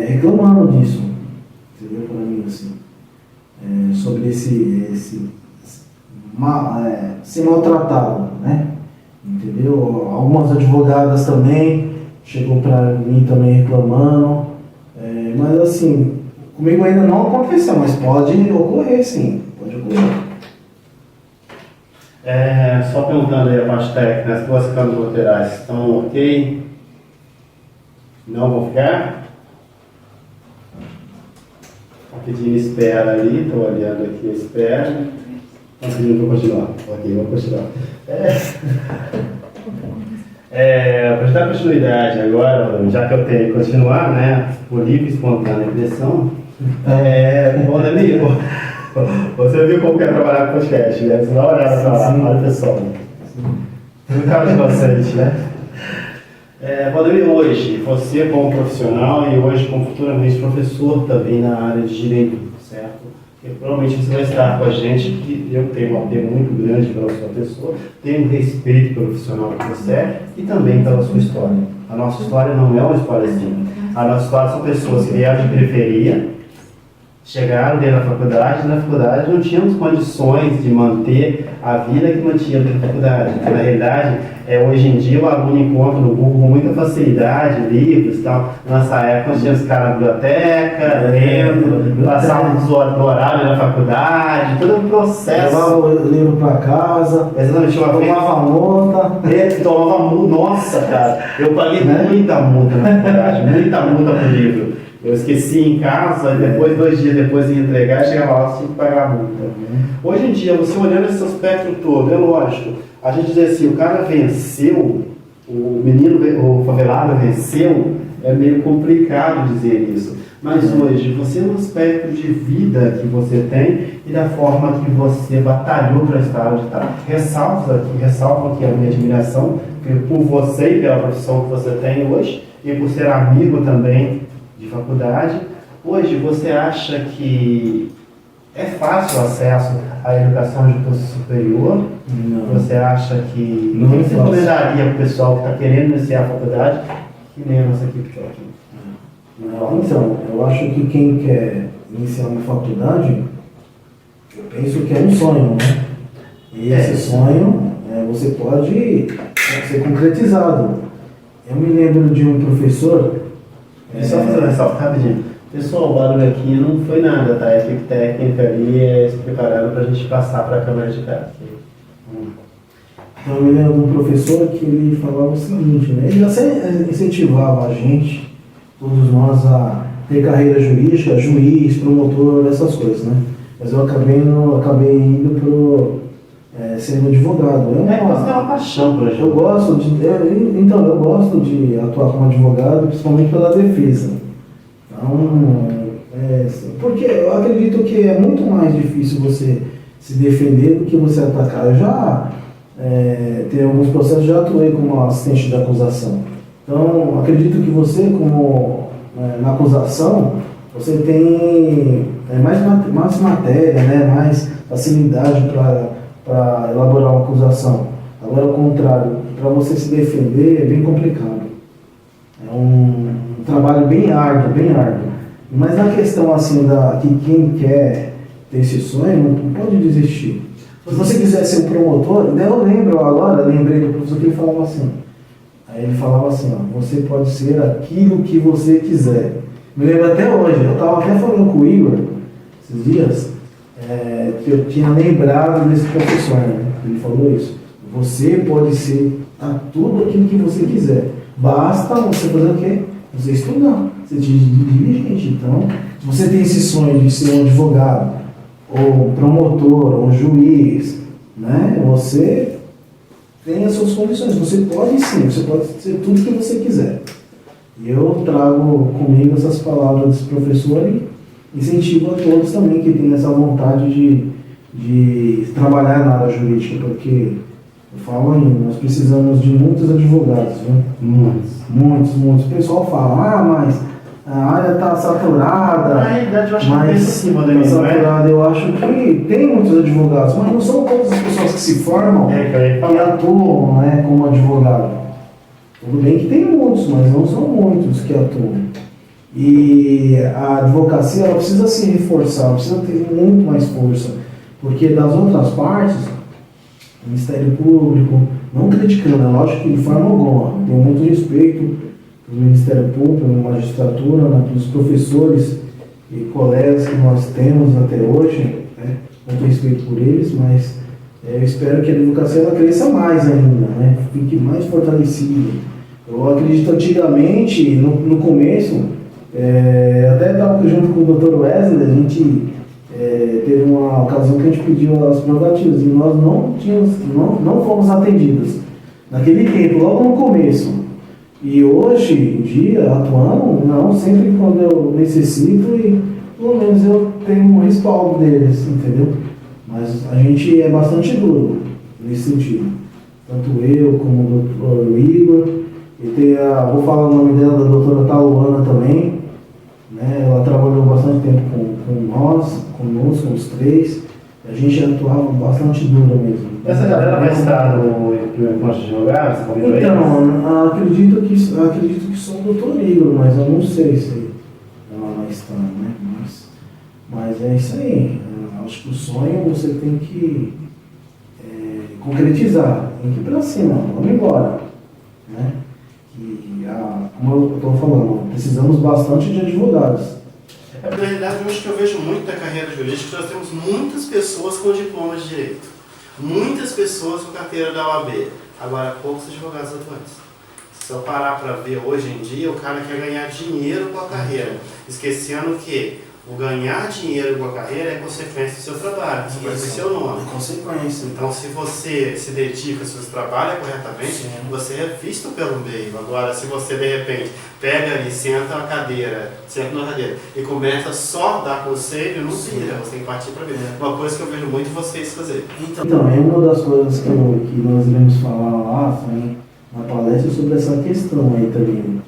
reclamando disso, entendeu? Para mim, assim, sobre ser maltratado, né? Entendeu? Algumas advogadas também chegou para mim também reclamando. Mas assim, comigo ainda não aconteceu, mas pode ocorrer sim, pode ocorrer. Só perguntando aí a parte técnica, as duas câmeras laterais estão ok? Não vão ficar? Estou pedindo espera ali, estou olhando aqui a espera. Estão pedindo para continuar. Ok, vou continuar. Para dar continuidade agora, já que eu tenho que continuar, né, por livre e espontânea pressão, Vladimir, você viu como quer trabalhar com podcast, né? Você dá uma olhada para lá, olha pessoal. Muito inocente, né? Valdemir, hoje, você como profissional e hoje como futuramente professor também na área de Direito, certo? Porque provavelmente você vai estar com a gente, que eu tenho um apego muito grande pela sua pessoa, tenho um respeito pelo profissional que você é e também pela sua história. A nossa história não é uma história simples. A nossa história são pessoas que vieram de periferia, chegaram dentro da faculdade, e na faculdade não tínhamos condições de manter a vida que mantínhamos dentro da faculdade. Porque, na realidade, hoje em dia o aluno encontra no Google com muita facilidade, livros e tal. Na nossa época nós tínhamos que ficar na biblioteca, lendo, passávamos o horário na faculdade, todo um processo. Levava o livro para casa, exatamente, tomava multa. Tomava multa, nossa, cara, eu paguei muita multa na faculdade, muita multa pro livro. Eu esqueci em casa, e depois, 2 dias depois de entregar, chegava lá, tinha que pagar a multa. Hoje em dia, você olhando esse aspecto todo, é lógico, a gente dizer assim, o cara venceu, o menino, o favelado venceu, é meio complicado dizer isso. Mas hoje, você no aspecto de vida que você tem e da forma que você batalhou para estar onde está. Ressalvo aqui a minha admiração por você e pela profissão que você tem hoje, e por ser amigo também de faculdade. Hoje, você acha que é fácil o acesso à educação de curso superior? Não. Você acha que... Não o que é você fácil. recomendaria para o pessoal que está querendo iniciar a faculdade, que nem a nossa equipe está aqui? Então, eu acho que quem quer iniciar uma faculdade, eu penso que é um sonho, né? E esse sonho, você pode ser concretizado. Eu me lembro de um professor... Só fazer uma ressalva rapidinho. Pessoal, o barulho aqui não foi nada, tá? A equipe técnica ali se preparando para a gente passar para a câmera de cá. Então, eu me lembro de um professor que ele falava o seguinte, né? Ele já incentivava a gente, todos nós, a ter carreira jurídica, juiz, promotor, essas coisas, né? Mas eu acabei indo pro sendo advogado. Você tem uma paixão por Eu gosto de atuar como advogado, principalmente pela defesa. Então, porque eu acredito que é muito mais difícil você se defender do que você atacar. Eu já tenho alguns processos, já atuei como assistente de acusação. Então, acredito que você, na acusação, você tem mais matéria, né, mais facilidade para elaborar uma acusação. Agora, ao contrário, para você se defender é bem complicado. É um trabalho bem árduo, bem árduo. Mas na questão assim, que quem quer ter esse sonho, não pode desistir. Se você quiser ser um promotor, eu lembrei do professor que ele falava assim. Aí ele falava assim, ó, você pode ser aquilo que você quiser. Me lembro até hoje, eu estava até falando com o Igor, esses dias, que eu tinha lembrado desse professor, né? Ele falou isso. Você pode ser tudo aquilo que você quiser. Basta você fazer o quê? Você estudar, você dirigente. Então, se você tem esse sonho de ser um advogado, ou um promotor, ou um juiz, né? Você tem as suas condições. Você pode sim, você pode ser tudo que você quiser. E eu trago comigo essas palavras desse professor e incentivo a todos também que têm essa vontade de trabalhar na área jurídica, porque eu falo ainda, nós precisamos de muitos advogados, né? Muitos. O pessoal fala, mas a área está saturada. Na realidade, eu acho que mas está saturada. Eu acho que tem muitos advogados, mas não são todas as pessoas que se formam que atuam, né, como advogado. Tudo bem que tem muitos, mas não são muitos que atuam. E a advocacia ela precisa se reforçar, ela precisa ter muito mais força, porque das outras partes, o Ministério Público, não criticando, é lógico que de forma alguma, tenho muito respeito pelo Ministério Público, pela magistratura, né, pelos professores e colegas que nós temos até hoje, né, muito respeito por eles, mas eu espero que a advocacia ela cresça mais ainda, né, fique mais fortalecida. Eu acredito antigamente, no começo, até estava junto com o Dr. Wesley, a gente teve uma ocasião que a gente pediu as prerrogativas e nós não fomos atendidos naquele tempo, logo no começo. E hoje em dia, atuando, não, sempre quando eu necessito e pelo menos eu tenho um respaldo deles, entendeu? Mas a gente é bastante duro nesse sentido. Tanto eu como o Dr. Igor. Vou falar o nome dela, da doutora Taluana também, né? Ela trabalhou bastante tempo com nós, conosco, os três. A gente atuava bastante duro mesmo. Essa galera vai estar no encontro de advogados? Então, acredito que só o doutor Igor, mas eu não sei se ela vai estar, né? Mas é isso aí. Acho que o sonho você tem que concretizar, tem que ir pra cima, vamos embora, né? Como eu estou falando, precisamos bastante de advogados. Na realidade, hoje que eu vejo muito da carreira jurídica, nós temos muitas pessoas com diploma de direito, muitas pessoas com carteira da OAB, agora poucos advogados atuantes. Se eu parar para ver hoje em dia, o cara quer ganhar dinheiro com a carreira, esquecendo que o ganhar dinheiro com a carreira é consequência do seu trabalho, consequência do seu nome. É consequência. Então, se você se dedica, se você trabalha corretamente, Sim. você é visto pelo meio. Agora, se você de repente pega ali, senta na cadeira e começa só a dar conselho, não vira, você tem que partir para ver. Uma coisa que eu vejo muito vocês fazer. Então, é uma das coisas que nós iremos falar lá também na palestra sobre essa questão aí também.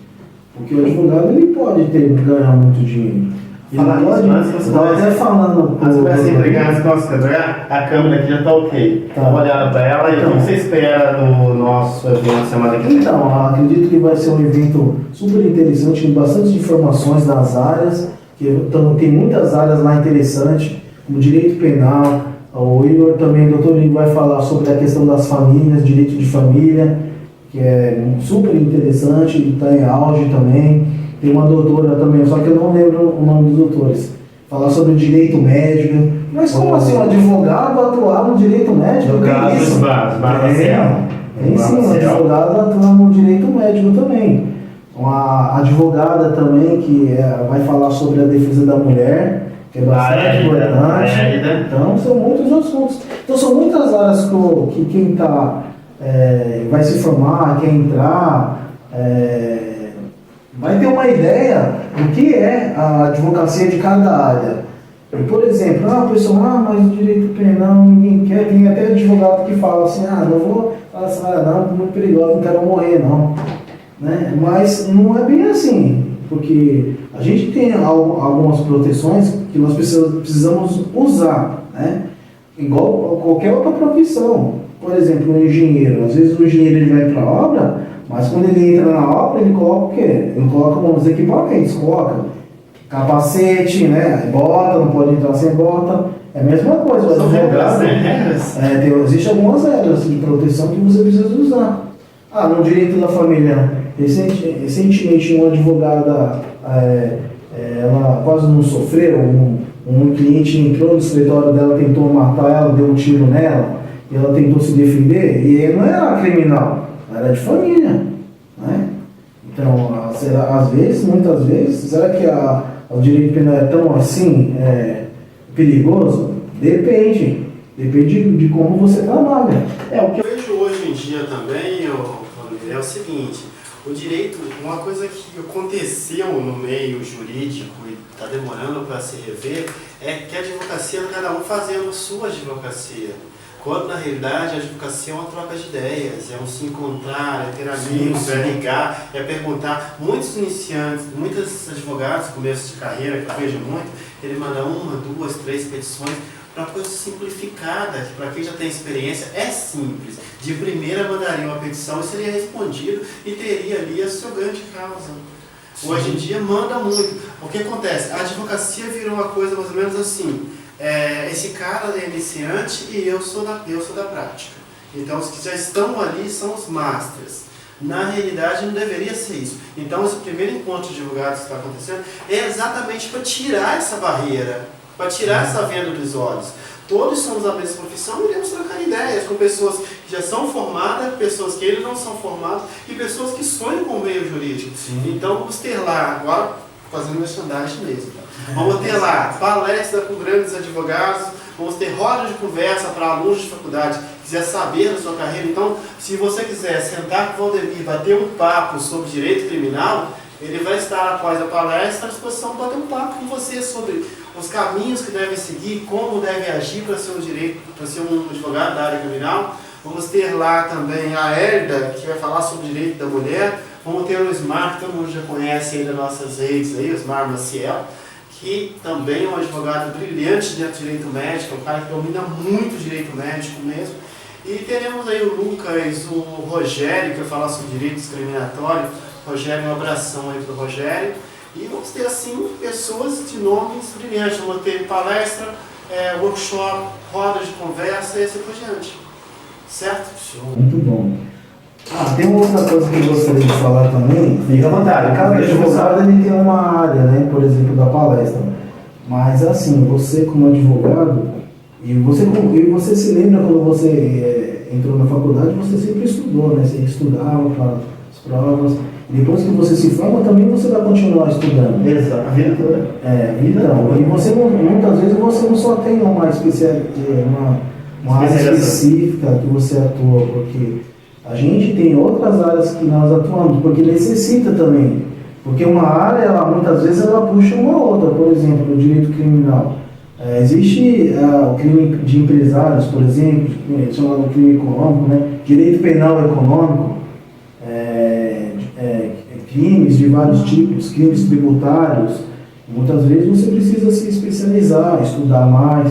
Porque o advogado ele pode ganhar muito dinheiro. Falar pode, isso, antes você estava até falando. Antes de você entregar, antes de nós entregar, a câmera aqui já está ok. Dá uma olhada para ela e o que você espera do nosso evento semana que vem? Então, acredito que vai ser um evento super interessante, com bastante informações das áreas, tem muitas áreas lá interessantes, como direito penal. O Igor também, o doutor Igor vai falar sobre a questão das famílias, direito de família, que é super interessante, está em auge também. Tem uma doutora também, só que eu não lembro o nome dos doutores. Falar sobre o direito médico. Mas como assim um advogado atuar no direito médico? No caso dos tem sim, um advogado atuar no direito médico também. Uma advogada também que vai falar sobre a defesa da mulher, que é bastante importante. Então são muitos outros pontos. Então são muitas áreas que quem vai se formar, quer entrar, vai ter uma ideia do que é a advocacia de cada área. Por exemplo, a pessoa, mas o direito penal ninguém quer, tem até advogado que fala assim, não vou falar essa área não, muito perigoso, não quero morrer não. Né? Mas não é bem assim, porque a gente tem algumas proteções que nós precisamos usar, né? Igual qualquer outra profissão. Por exemplo, o engenheiro, às vezes o engenheiro ele vai para a obra, mas quando ele entra na obra, ele coloca o quê? Ele coloca os equipamentos, coloca capacete, né? Bota, não pode entrar sem bota. É a mesma coisa. São regras. Existem algumas regras de proteção que você precisa usar. No direito da família, recentemente uma advogada, ela quase não sofreu, um cliente entrou no escritório dela, tentou matar ela, deu um tiro nela, e ela tentou se defender, e não era criminal. Era de família, né? Então, muitas vezes, será que o direito penal é tão assim perigoso? Depende de como você trabalha. O que eu vejo hoje em dia também é o seguinte: o direito, uma coisa que aconteceu no meio jurídico e está demorando para se rever, é que a advocacia, cada um fazendo sua advocacia. Quando na realidade a advocacia é uma troca de ideias, é um se encontrar, é ter amigos, é ligar, é perguntar. Muitos iniciantes, muitos advogados, começo de carreira, que eu vejo muito, ele manda 1, 2, 3 petições para coisa simplificada, que para quem já tem experiência é simples. De primeira mandaria uma petição e seria respondido e teria ali a seu ganho de causa. Hoje em dia manda muito. O que acontece? A advocacia virou uma coisa mais ou menos assim. Esse cara é iniciante e eu sou da prática. Então os que já estão ali são os masters. Na realidade não deveria ser isso. Então esse primeiro encontro de advogados que está acontecendo é exatamente para tirar essa barreira, para tirar essa venda dos olhos. Todos somos da mesma profissão e iremos trocar ideias com pessoas que já são formadas, pessoas que ainda não são formadas e pessoas que sonham com o meio jurídico. Então vamos ter lá, agora fazendo merchandising mesmo, vamos ter lá palestra com grandes advogados, vamos ter roda de conversa para alunos de faculdade que quiser saber da sua carreira. Então, se você quiser sentar com o Valdemir e bater um papo sobre direito criminal, ele vai estar após a palestra à disposição de bater um papo com você sobre os caminhos que devem seguir, como deve agir para ser um advogado da área criminal. Vamos ter lá também a Herda, que vai falar sobre o direito da mulher. Vamos ter o Osmar, que todo mundo já conhece aí das nossas redes, aí, Osmar Maciel, que também é um advogado brilhante dentro do direito médico, um cara que domina muito o direito médico mesmo. E teremos aí o Lucas, o Rogério, que vai falar sobre direito discriminatório. Rogério, um abração aí para o Rogério. E vamos ter, assim, pessoas de nomes brilhantes. Vamos ter palestra, workshop, roda de conversa e assim por diante. Certo? Muito bom. Tem uma outra coisa que eu gostaria de falar também. Fica à vontade. Cada advogado ele tem uma área, né? Por exemplo, da palestra. Mas assim, você como advogado, e você se lembra quando você entrou na faculdade, você sempre estudou, né? Você estudava para as provas. Depois que você se forma, também você vai continuar estudando. Exato, a vida toda. Então, e você muitas vezes você não só tem uma área específica que você atua, porque a gente tem outras áreas que nós atuamos, porque necessita também. Porque uma área, muitas vezes, ela puxa uma outra. Por exemplo, no direito criminal. Existe o crime de empresários, por exemplo, chamado crime econômico, né? Direito penal econômico, crimes de vários tipos, crimes tributários. Muitas vezes você precisa se especializar, estudar mais.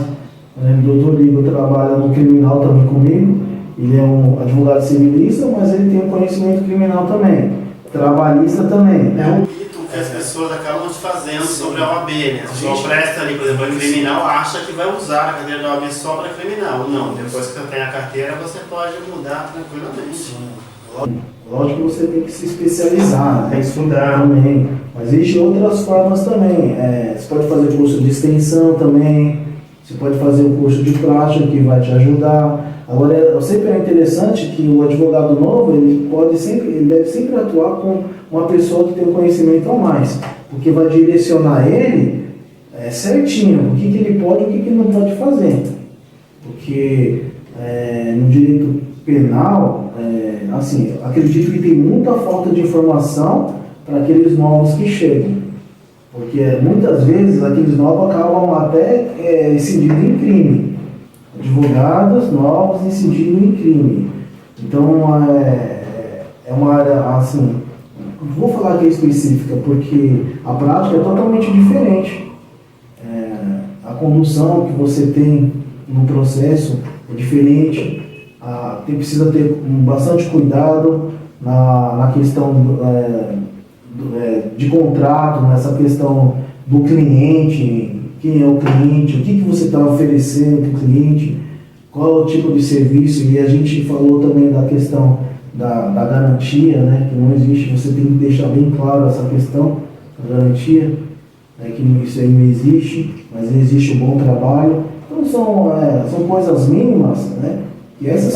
O doutor Ligo trabalha no criminal também comigo. Ele é um advogado civilista, mas ele tem um conhecimento criminal também, trabalhista também. É um mito que as pessoas acabam fazendo sobre a OAB, né? A pessoa presta ali, por exemplo, a criminal acha que vai usar a carteira da OAB só para criminal. Não, depois que você tem a carteira, você pode mudar tranquilamente. Lógico que você tem que se especializar, né? Tem que estudar também. Mas existem outras formas também. Você pode fazer curso de extensão também, você pode fazer um curso de prática que vai te ajudar. Agora, sempre é interessante que o advogado novo, ele deve sempre atuar com uma pessoa que tem um conhecimento a mais, porque vai direcionar ele certinho, o que ele pode e o que ele não pode fazer. Porque no direito penal, acredito que tem muita falta de informação para aqueles novos que chegam. Porque muitas vezes aqueles novos acabam até incidindo em crime. Advogados novos incidindo em crime. Então, é uma área, assim, vou falar que é específica, porque a prática é totalmente diferente. A condução que você tem no processo é diferente. Precisa ter bastante cuidado na questão de contrato, nessa questão do cliente. Quem é o cliente, o que você está oferecendo para o cliente, qual é o tipo de serviço, e a gente falou também da questão da garantia, né, que não existe, você tem que deixar bem claro essa questão, da garantia, que isso aí não existe, mas existe um bom trabalho. Então são coisas mínimas, né, e essas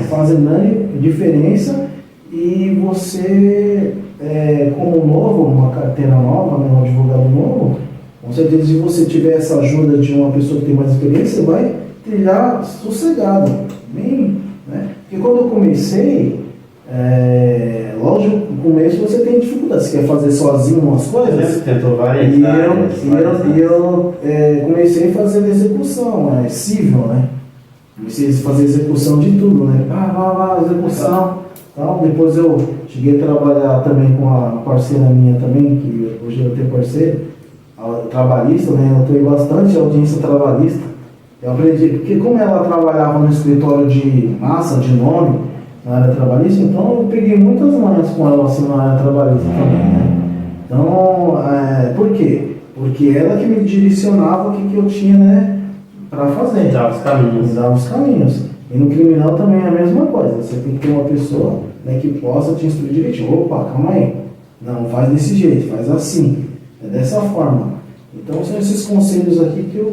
fazem grande diferença, e você, como novo, uma carteira nova, né, um advogado novo, com certeza, se você tiver essa ajuda de uma pessoa que tem mais experiência, você vai trilhar sossegado. Bem, né? Porque quando eu comecei, lógico, no começo você tem dificuldade, você quer fazer sozinho umas coisas. Você tentou várias e eu comecei a fazer execução, civil, né? Comecei a fazer execução de tudo, né? Execução. Então, depois eu cheguei a trabalhar também com a parceira minha também, que hoje eu tenho parceiro, trabalhista, né? Eu atuei bastante em audiência trabalhista. Eu aprendi, porque como ela trabalhava no escritório de massa, de nome, na área trabalhista, então eu peguei muitas manhas com ela assim na área trabalhista também, né? Então, por quê? Porque ela que me direcionava o que eu tinha, né, para fazer. Dava os caminhos. Dava os caminhos. E no criminal também é a mesma coisa. Você tem que ter uma pessoa, né, que possa te instruir direitinho. Opa, calma aí. Não, faz desse jeito, faz assim. É dessa forma. Então são esses conselhos aqui que eu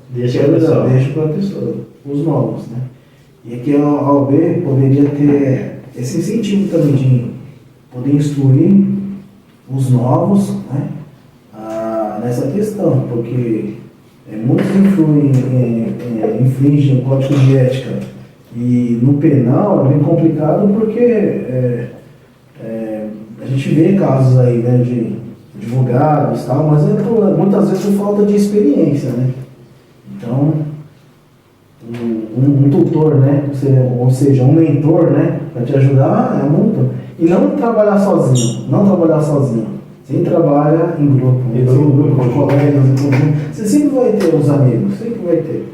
deixo para a pessoa, os novos, né? E aqui a OAB poderia ter esse incentivo também de poder instruir os novos, né, nessa questão, porque muitos infringem o código de ética, e no penal é bem complicado porque a gente vê casos aí, né, de advogados e tal, mas muitas vezes por falta de experiência, né? Então, um tutor, né, ou seja, um mentor, né, para te ajudar é muito. E não trabalhar sozinho, não trabalhar sozinho. Você trabalha em grupo, com colegas, em conjunto. Você sempre vai ter os amigos, sempre vai ter.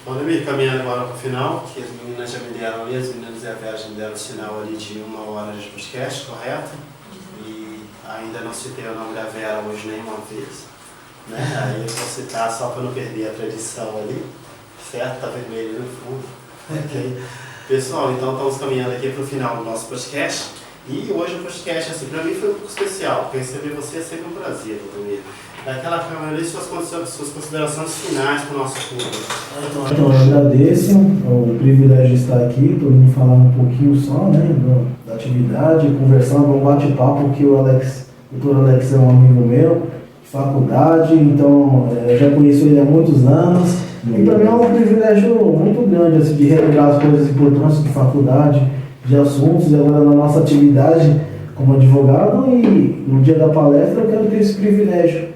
Valdemir, caminhando agora para o final, que as meninas já me deram ali, as meninas e a Vera já me deram o sinal ali de 1 hora de podcast, correto? E ainda não citei o nome da Vera hoje nenhuma vez, né? Aí eu vou citar só para não perder a tradição ali, certo? Tá vermelho ali no fundo. Ok. Pessoal, então estamos caminhando aqui para o final do nosso podcast. E hoje o podcast, assim, para mim foi um pouco especial. Receber você é sempre um prazer, Valdemir. Daquela câmera ali, suas considerações finais para o nosso público. Então, eu agradeço o privilégio de estar aqui, estou indo falar um pouquinho só, né, da atividade, conversar, um bate-papo, que o doutor Alex é um amigo meu, de faculdade, então eu já conheço ele há muitos anos, e para mim é um privilégio muito grande, assim, de relembrar as coisas importantes de faculdade, de assuntos, e agora na nossa atividade como advogado, e no dia da palestra eu quero ter esse privilégio,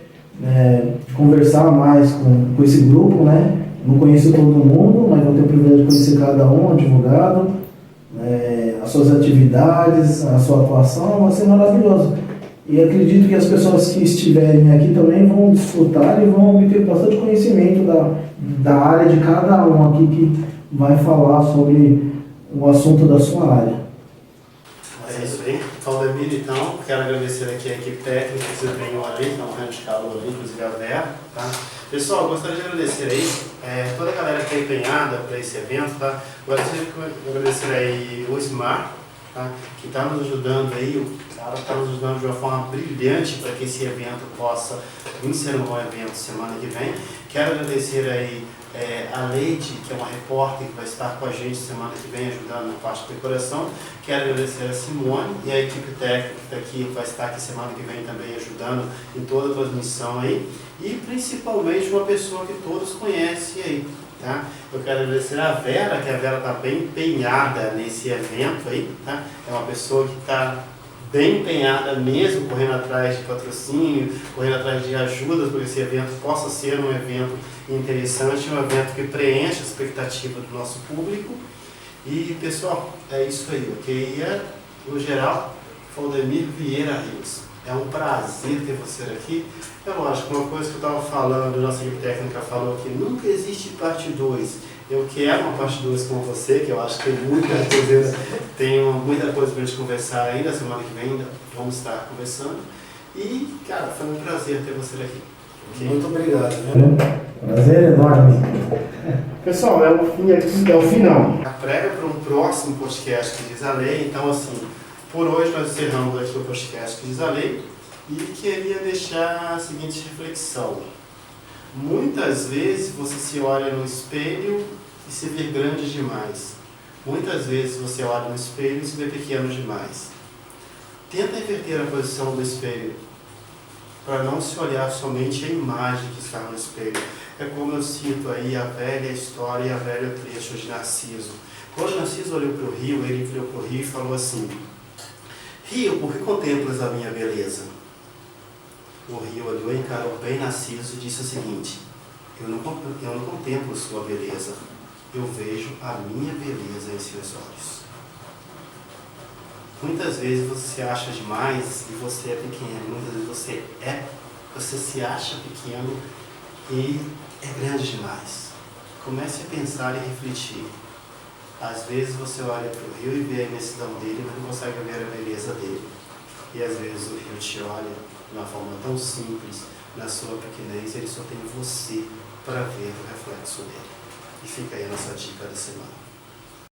de conversar mais com esse grupo, né? Não conheço todo mundo, mas vou ter o privilégio de conhecer cada um, advogado, as suas atividades, a sua atuação, vai ser maravilhoso. E acredito que as pessoas que estiverem aqui também vão desfrutar e vão obter bastante conhecimento da área de cada um aqui que vai falar sobre o assunto da sua área. É isso aí. Valdemir, então, quero agradecer aqui a equipe técnica que vocês venham ali, estão morrendo de calor ali, inclusive a Vera, tá? Pessoal, gostaria de agradecer aí toda a galera que está empenhada para esse evento, tá? Gostaria de agradecer aí o Ismar, tá? Que está nos ajudando aí, o cara está nos ajudando de uma forma brilhante para que esse evento possa vir ser um bom evento semana que vem. Quero agradecer aí a Leide, que é uma repórter que vai estar com a gente semana que vem, ajudando na parte de decoração. Quero agradecer a Simone e a equipe técnica que está aqui, vai estar aqui semana que vem também ajudando em toda a transmissão aí. E principalmente uma pessoa que todos conhecem aí, tá? Eu quero agradecer a Vera, que a Vera está bem empenhada nesse evento aí, tá? É uma pessoa que está bem empenhada mesmo, correndo atrás de patrocínio, correndo atrás de ajudas para que esse evento possa ser um evento interessante, um evento que preenche a expectativa do nosso público. E pessoal, é isso aí, ok? E no geral, Valdemir Vieira Rios. É um prazer ter você aqui. É lógico, uma coisa que eu estava falando, a nossa equipe técnica falou que nunca existe parte 2. Eu quero uma parte 2 com você, que eu acho que tem muita coisa para a gente conversar ainda. Semana que vem ainda vamos estar conversando. E, cara, foi um prazer ter você aqui. Okay? Muito obrigado. Prazer enorme. Pessoal, é o fim aqui, é o final. A prévia para um próximo podcast que diz a lei. Então, assim, por hoje nós encerramos aqui o podcast que diz a lei. E queria deixar a seguinte reflexão. Muitas vezes você se olha no espelho e se vê grande demais. Muitas vezes você olha no espelho e se vê pequeno demais. Tenta inverter a posição do espelho, para não se olhar somente a imagem que está no espelho. É como eu cito aí a velha história e a velha trecho de Narciso. Quando Narciso olhou para o rio, ele olhou para o rio e falou assim: Rio, por que contemplas a minha beleza? O rio olhou, encarou bem Narciso e disse o seguinte: eu não contemplo sua beleza, eu vejo a minha beleza em seus olhos. Muitas vezes você se acha demais e você é pequeno. Muitas vezes você se acha pequeno e é grande demais. Comece a pensar e refletir. Às vezes você olha para o rio e vê a imensidão dele, mas não consegue ver a beleza dele. E às vezes o rio te olha de uma forma tão simples, na sua pequenez, ele só tem você para ver o reflexo dele. E fica aí a nossa dica da semana.